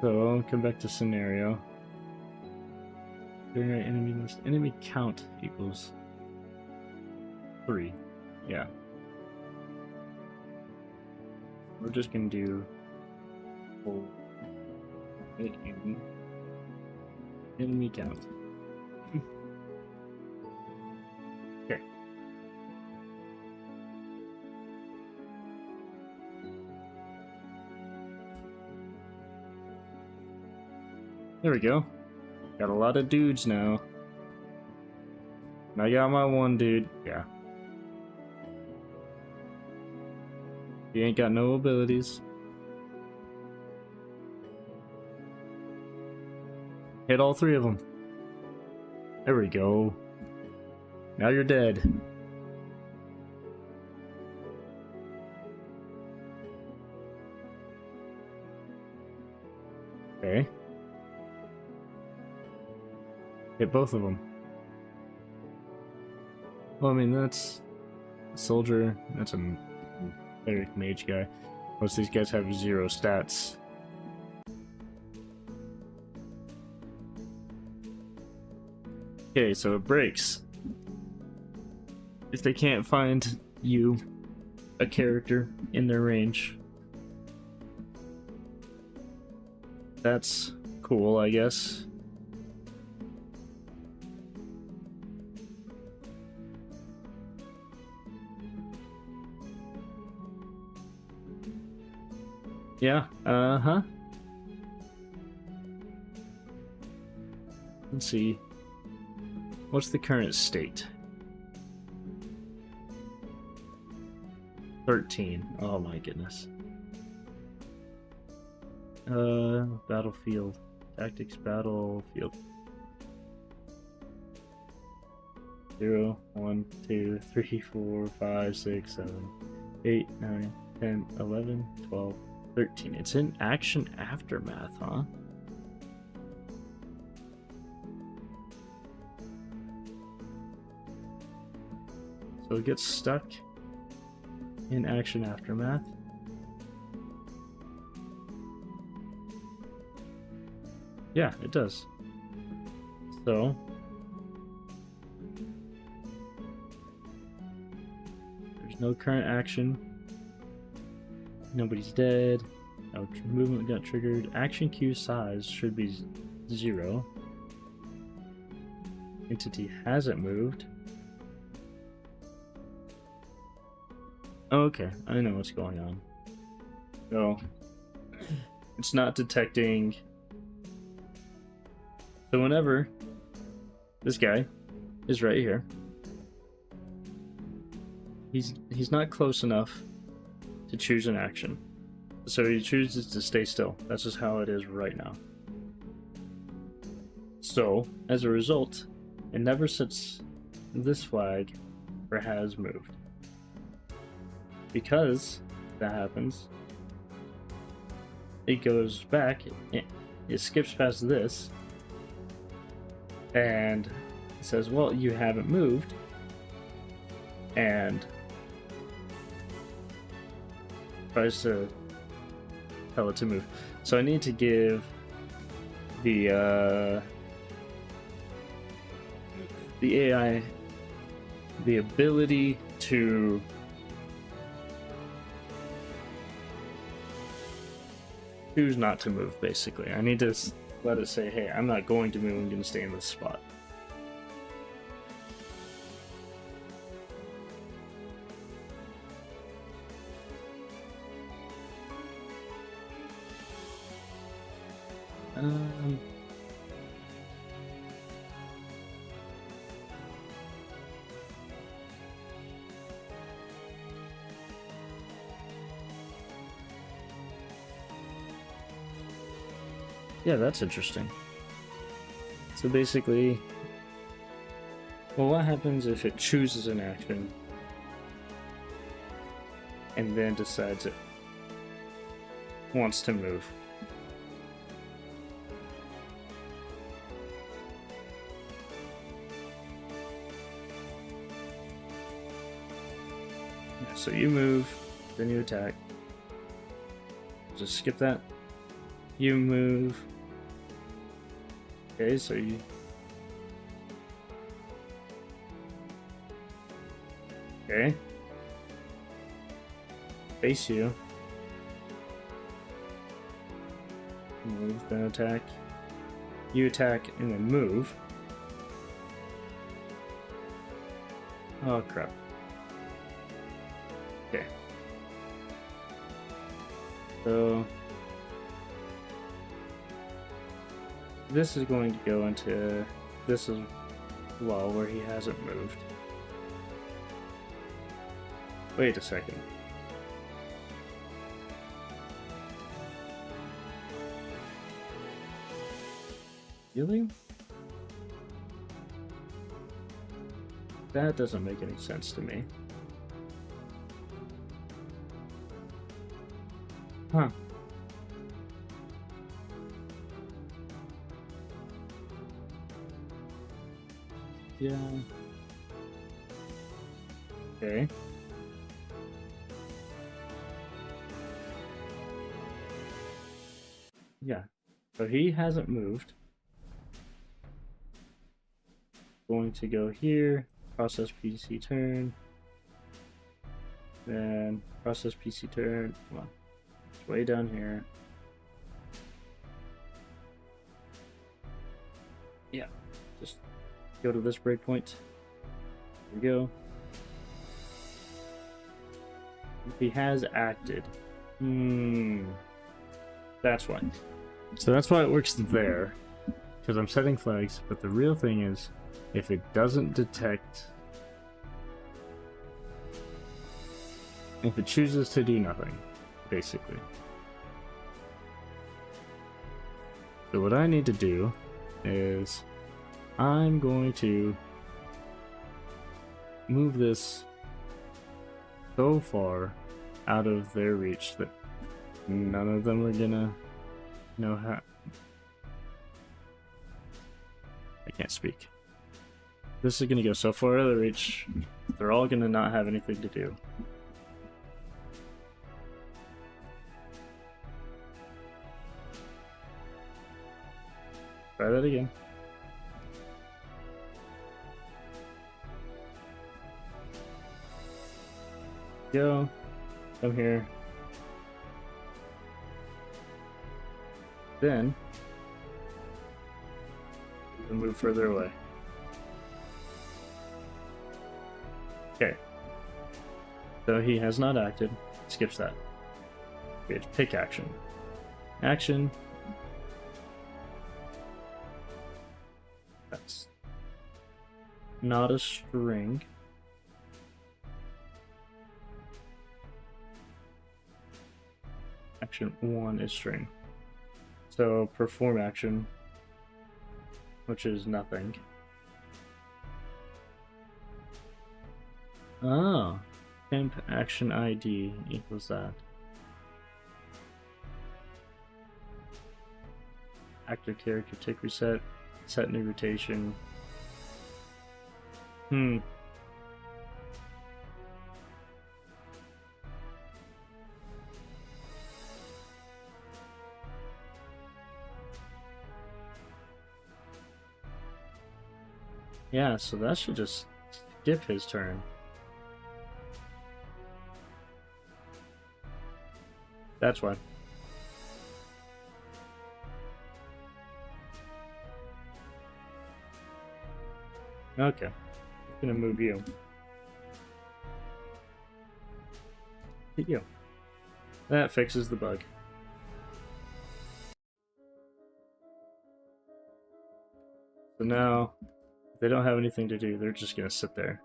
So come back to scenario. Generate enemy list. Enemy count equals 3. Yeah. We're just gonna do full enemy count. Okay. There we go. Got a lot of dudes now. And I got my one dude. Yeah. He ain't got no abilities. Hit all 3 of them. There we go. Now you're dead. Okay. Hit both of them. Well, I mean, that's a soldier. That's a cleric mage guy. Most of these guys have 0 stats. Okay, so it breaks. If they can't find you, a character, in their range. That's cool, I guess. Yeah, uh-huh. Let's see. What's the current state? 13. Oh my goodness. Battlefield. Tactics battlefield. 0, 1, 2, 3, 4, 5, 6, 7, 8, 9, 10, 11, 12, 13. It's in action aftermath, huh? So it gets stuck in action aftermath. Yeah, it does. So there's no current action. Nobody's dead. No movement got triggered. Action queue size should be 0. Entity hasn't moved. Oh, okay, I know what's going on. So it's not detecting. So whenever this guy is right here, he's not close enough to choose an action. So he chooses to stay still. That's just how it is right now. So, as a result, it never sets this flag for has moved. Because that happens, it goes back, it skips past this, and it says, well, you haven't moved, and tries to tell it to move. So I need to give the AI the ability to choose not to move, basically. I need to let it say, hey, I'm not going to move, I'm going to stay in this spot. Yeah, that's interesting. So basically, well, what happens if it chooses an action and then decides it wants to move? So you move, then you attack. Just skip that. You move. Okay, so you... Okay. Face you. Move, then attack. You attack and then move. Oh crap. Okay. So this is going to go into this as well, where he hasn't moved. Wait a second. Really? That doesn't make any sense to me. Huh. Yeah. Okay. Yeah. So he hasn't moved. Going to go here, process PC turn, then process PC turn. Come on. It's way down here. Yeah. Just go to this breakpoint. There we go. He has acted. That's why. So that's why it works there. Because I'm setting flags, but the real thing is, if it doesn't detect... If it chooses to do nothing, basically. So what I need to do is... I'm going to move this so far out of their reach that none of them are gonna know how. I can't speak. This is gonna go so far out of their reach, they're all gonna not have anything to do. Try that again. Go. Come here. Then we'll move further away. Okay. So he has not acted. Skips that. We have to pick action. Action. That's not a string. Action 1 is string. So perform action, which is nothing. Oh, temp action ID equals that. Active character tick reset, set new rotation. Yeah, so that should just skip his turn. That's why. Okay. I'm gonna move you. Hit you. That fixes the bug. So now they don't have anything to do, they're just gonna sit there.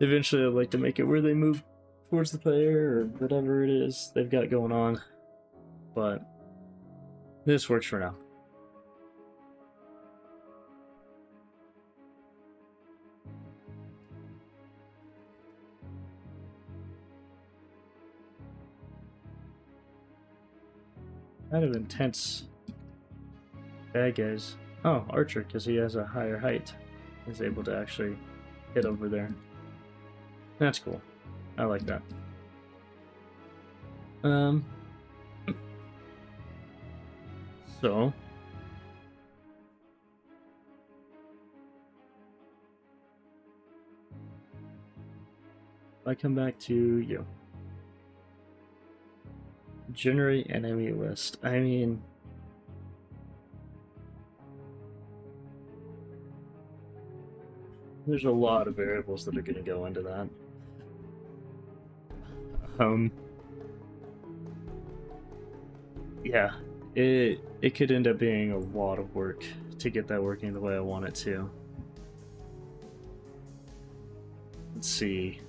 Eventually I'd like to make it where they move towards the player or whatever it is they've got going on, but this works for now. Kind of intense bad guys. Oh, Archer, because he has a higher height, is able to actually hit over there. That's cool. I like that. So if I come back to you. Generate enemy list. I mean, there's a lot of variables that are going to go into that. Yeah, it could end up being a lot of work to get that working the way I want it to. Let's see.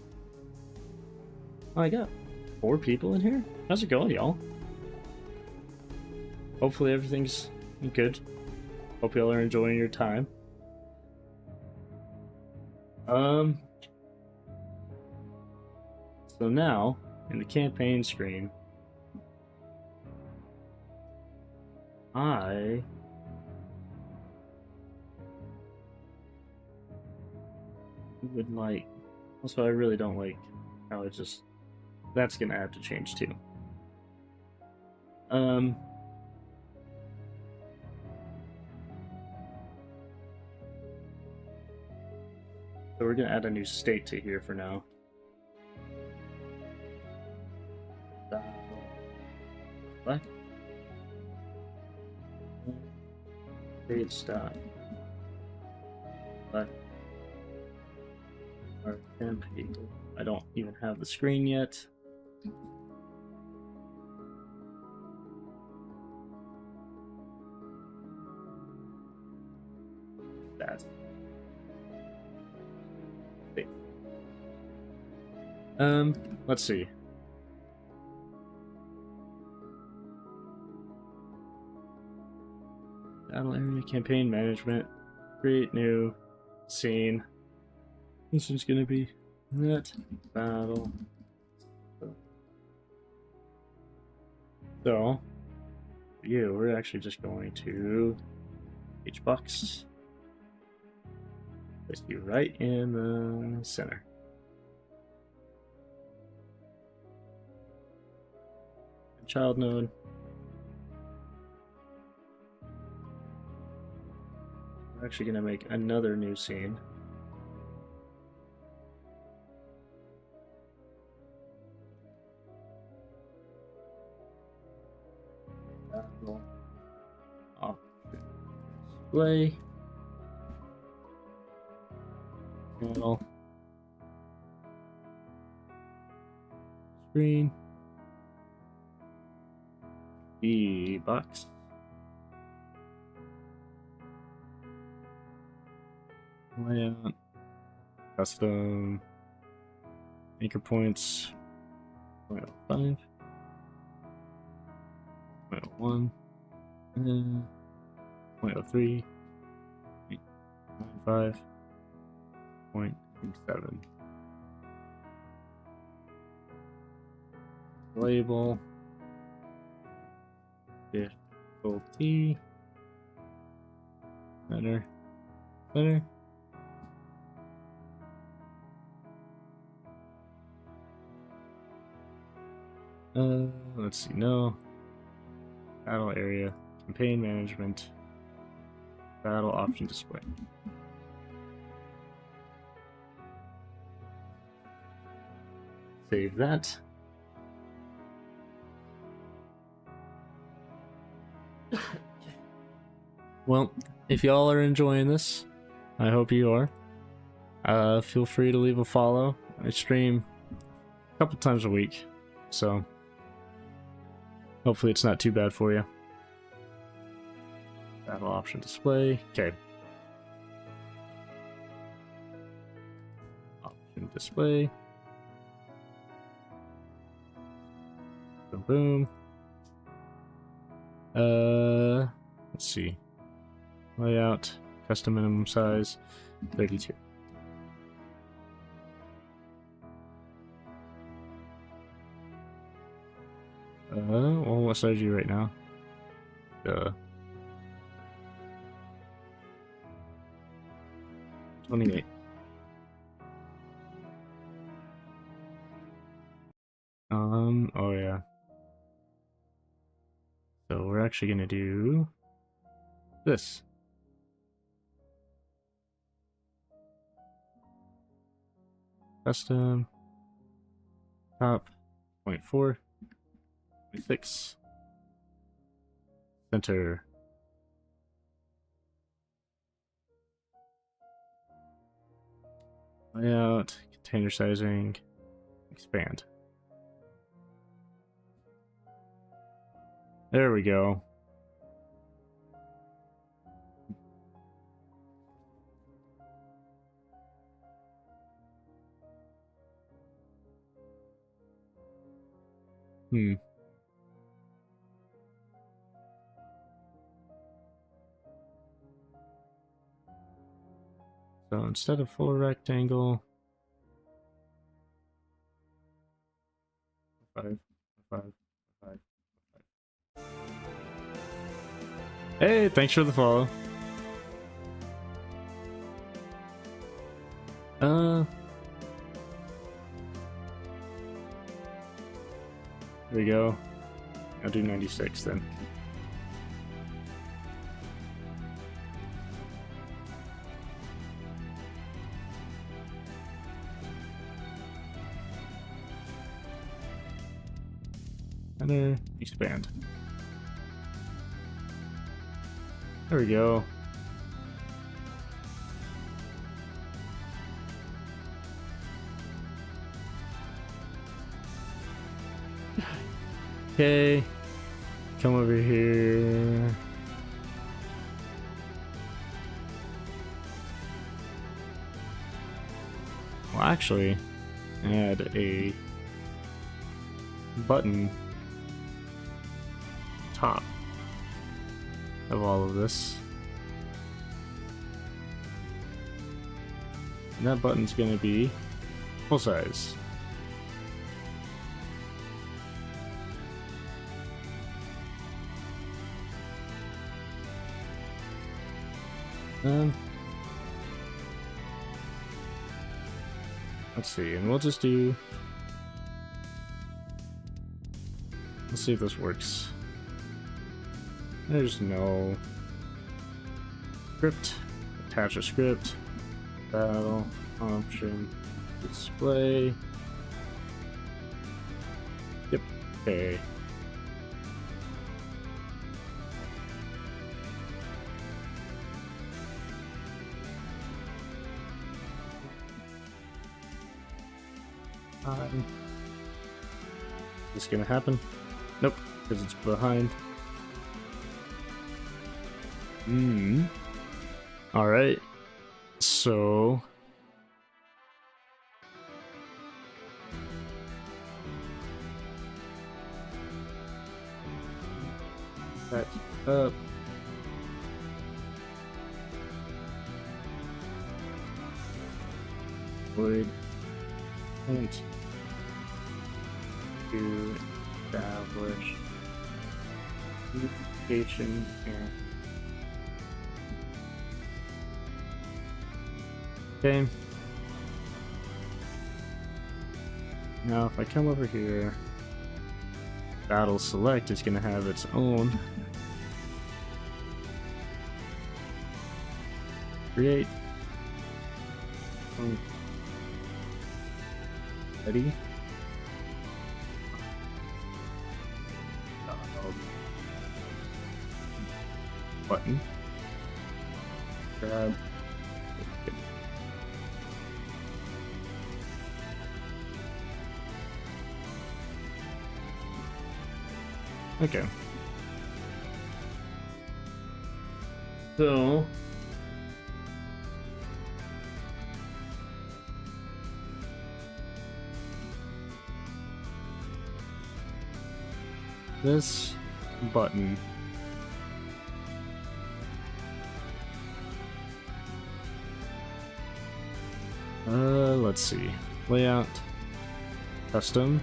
Oh, I got 4 people in here? How's it going, y'all? Hopefully everything's good. Hope y'all are enjoying your time. So now in the campaign screen, I would like. Also, I really don't like how it just. That's gonna have to change too. Um. So we're gonna add a new state to here for now. What? State stop. But our campaign. I don't even have the screen yet. That. Let's see. Battle area campaign management. Create new scene. This is gonna be that battle. So, you, we're actually just going to each box. Place you right in the center. Child node. We're actually going to make another new scene. Display. Panel. Screen. The box. Layout. Custom. Anchor points. 0.05. 0.01. 0.03. 0.95. 0.7. Label. Difficulty. Center. Center. Let's see. No. Battle area. Campaign management. Battle option display. Save that. Well, if y'all are enjoying this, I hope you are. Feel free to leave a follow. I stream a couple times a week, so hopefully it's not too bad for you. Battle option display. Okay. Option display. Boom, boom. Let's see. Layout, custom minimum size, 32. Well, what size are you right now? 28. Oh yeah. So we're actually gonna do this. Custom top 0.4 0.6 center layout container sizing expand. There we go. So instead of full rectangle, 5, 5, 5. Hey, thanks for the follow. There we go. I'll do 96 then. And then expand. There we go. Okay, come over here. Well, actually, add a button top of all of this. And that button's gonna be full size. Let's see, and we'll just do. Let's see if this works. There's no script. Attach a script. Battle option. Display. Yep. Okay. Is this gonna happen? Nope, because it's behind. Alright. So that up. Void int to establish communication here. Okay. Now if I come over here, battle select is going to have its own create. Ready? Button. Grab. Okay. So this button let's see, layout, custom,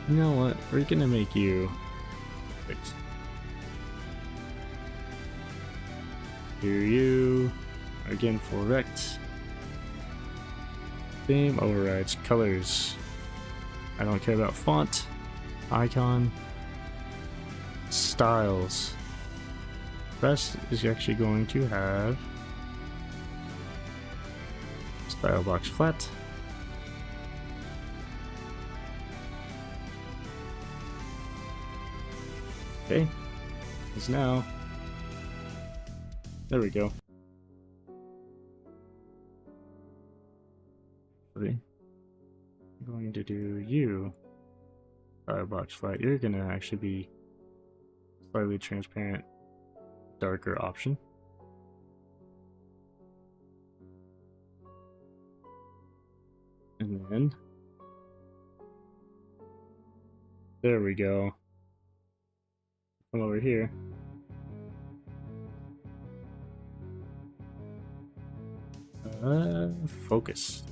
you know what, we're gonna make you fixed. Here you again for rect. Theme overrides colors. I don't care about font, icon, styles. Rest is actually going to have style box flat. Okay, is now. There we go. I'm going to do you. Firebox flat. You're gonna actually be slightly transparent, darker option. And then There we go. Come over here. Focus.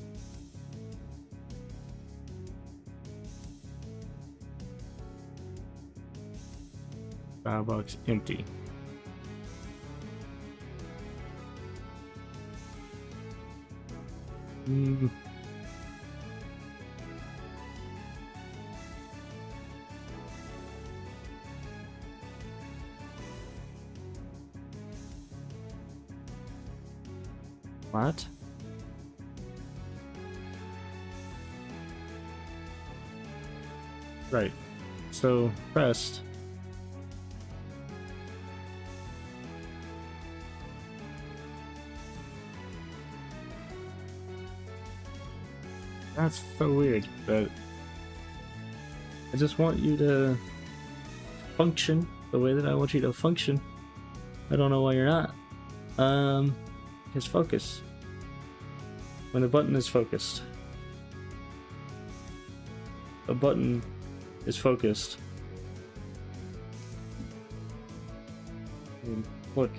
Firebox empty. What? Right. So pressed. That's so weird, but I just want you to function the way that I want you to function. I don't know why you're not. Just focus. When the button is focused. A button is focused. And look.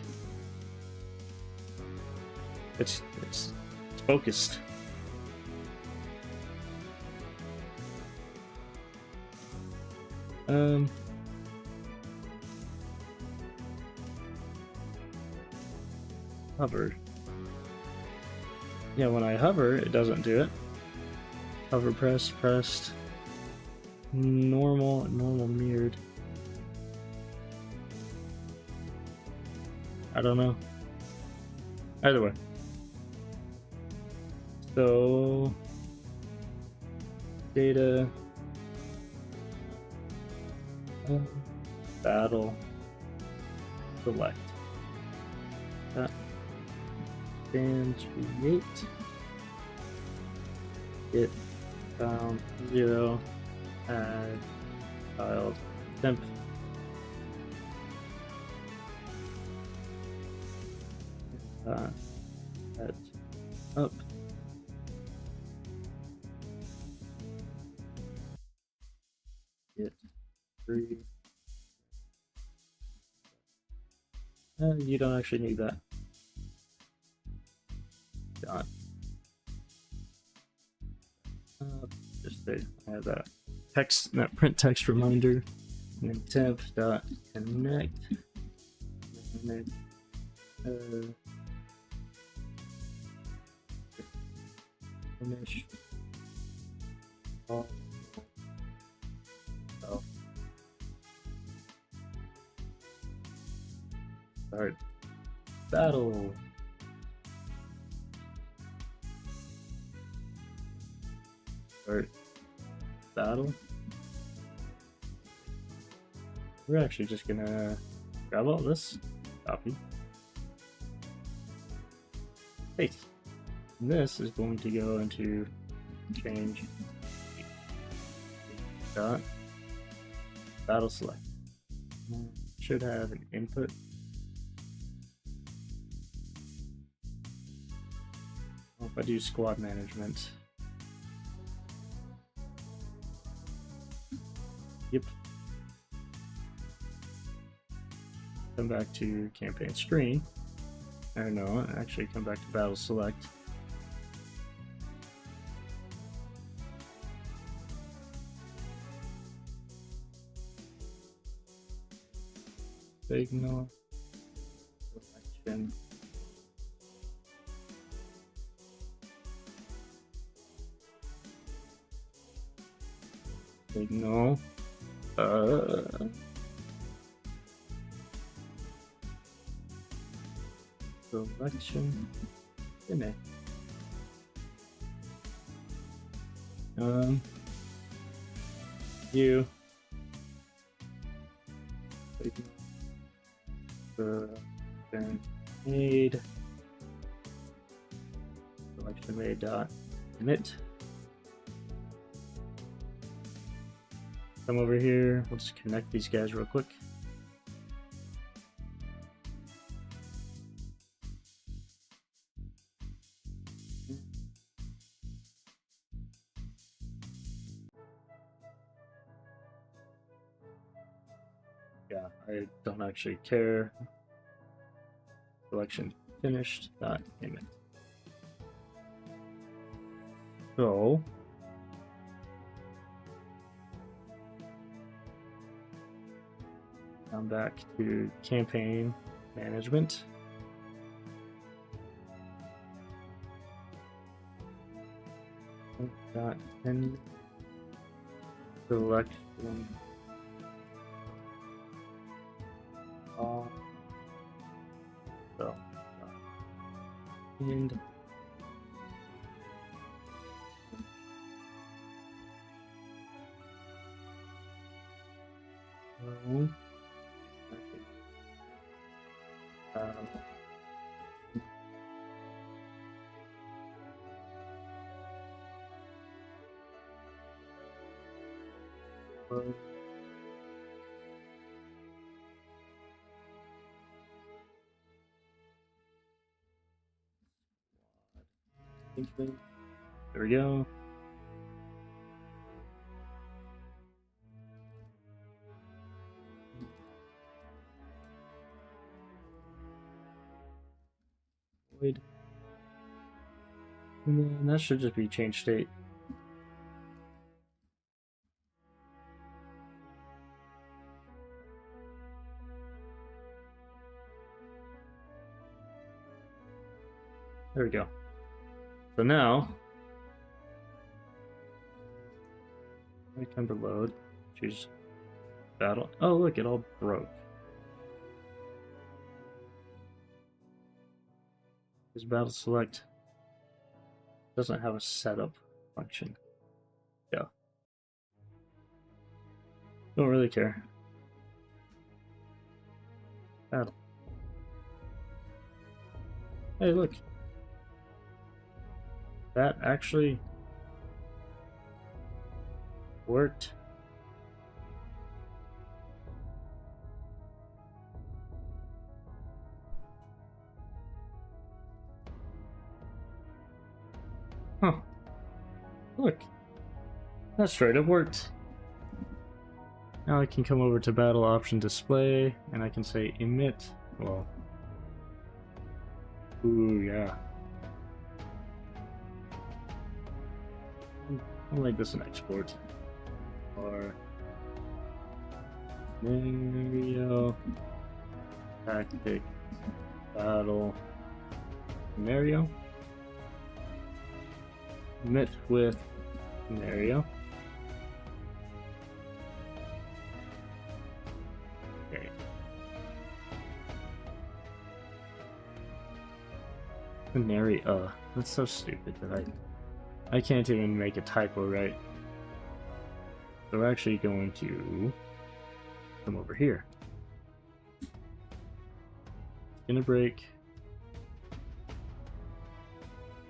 It's focused. Hover. Yeah, when I hover, it doesn't do it. Hover, pressed. Normal mirrored. I don't know. Either way. So, data, battle, select. And create. Get found 0. Add child temp. Set up. Get 3. You don't actually need that. Dot. Just there. I have that text, that print text reminder, and then temp dot connect. Finish. Oh. Start battle. Start battle. We're actually just gonna grab all this, copy, paste. And this is going to go into change dot battle select. Should have an input. If I do squad management. Yep. Come back to campaign screen. Or no, actually come back to battle select. Signal selection. Signal. Selection. Finish. You. Made. Selection made dot init. Come over here. Let's connect these guys real quick. Yeah, I don't actually care. Selection finished. Damn it. So I'm back to campaign management. Got any selection. So and there we go. Void. And then that should just be change state. There we go. So now I come to load, choose battle. Oh, look, it all broke. This battle select doesn't have a setup function. Yeah. Don't really care. Battle. Hey, look. That actually worked. Huh. Look. That straight up worked. Now I can come over to battle option display and I can say emit. Well. Ooh, yeah. I'll make this an export. Or scenario tactic battle scenario. Emit with scenario. Okay. Scenario. That's so stupid that I can't even make a typo right. So we're actually going to come over here. Gonna break.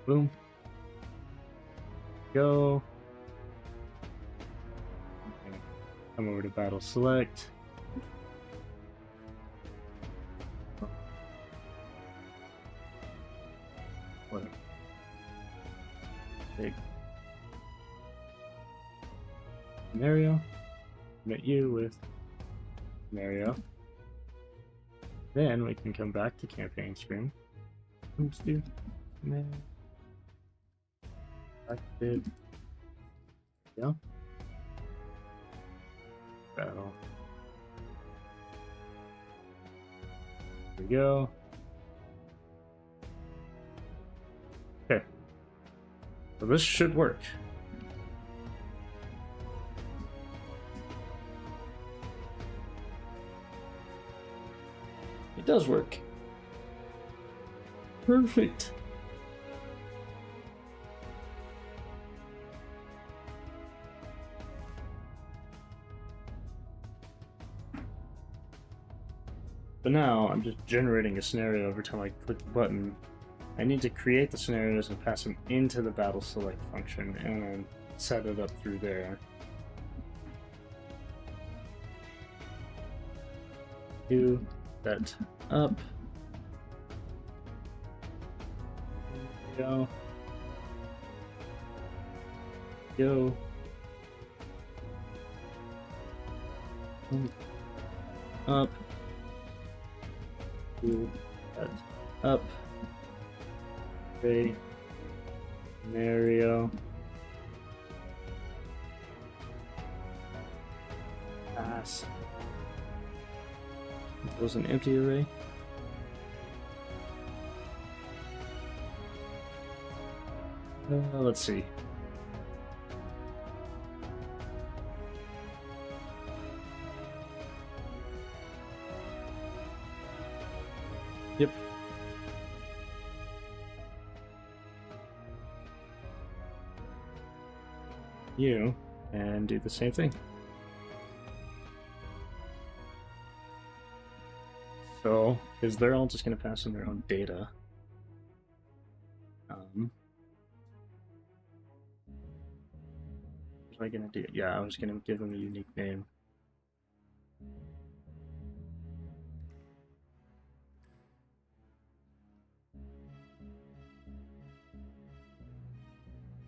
Boom. Go. Okay. Come over to battle select. Whatever. Big scenario. Commit you with scenario. Then we can come back to campaign screen. Let's do active. Yeah. Battle. There we go. Okay. So this should work. It does work. Perfect. But now I'm just generating a scenario every time I click the button. I need to create the scenarios and pass them into the battle select function and then set it up through there. Do that up. There we go. Go. up, do that up, array, scenario, pass equals an empty array. Let's see. Yep. You and do the same thing. So, because they're all just going to pass in their own data. What was I going to do? Yeah, I was going to give them a unique name.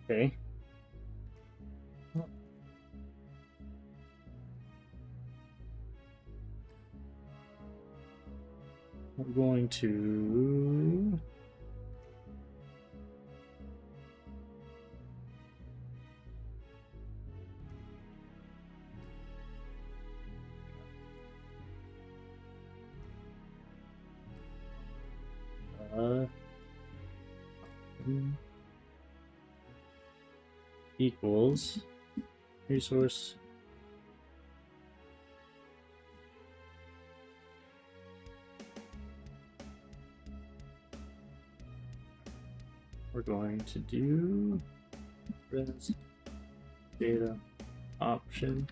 Okay. We're going to equals resource we're going to do res data option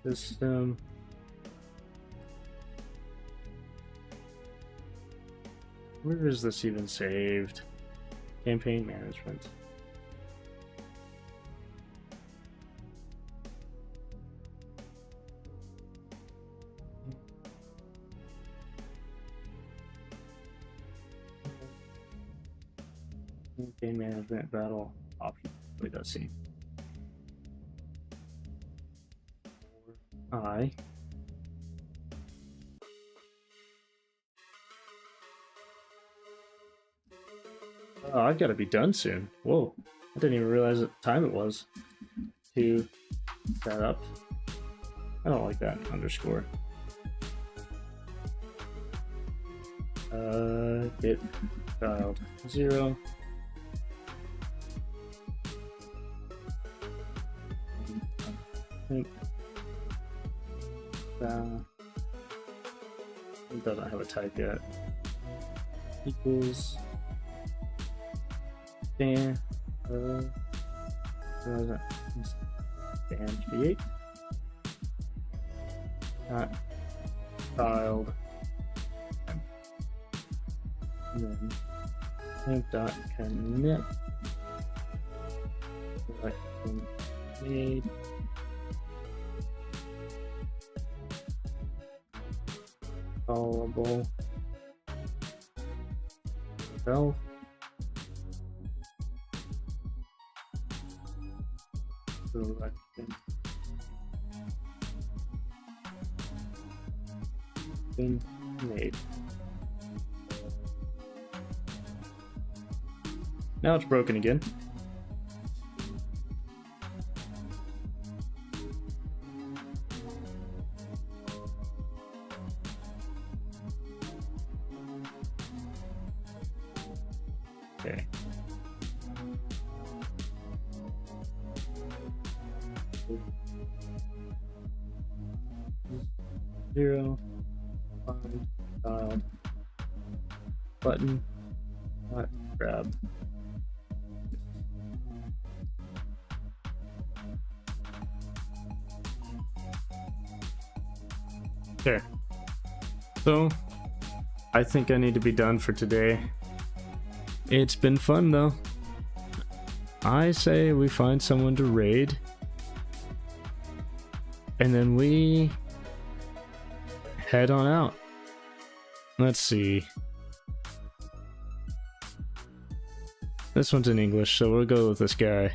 system where is this even saved? Campaign management. Campaign management battle option. Wait, let's see. I oh, I've got to be done soon. Whoa, I didn't even realize what time it was. To set up. I don't like that underscore. Get child 0. It doesn't have a type yet. Equals stand stand create not child and then link.commit selection made callable self selection been made. Now it's broken again. Okay. Zero, find, child, button, not grab. Okay. So, I think I need to be done for today. It's been fun though. I say we find someone to raid. And then we head on out. Let's see. This one's in English, so we'll go with this guy.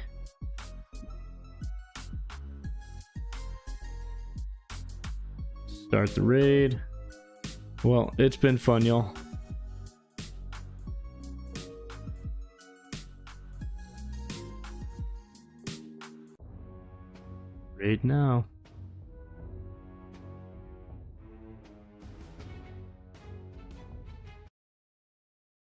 Start the raid. Well, it's been fun, y'all. Raid now.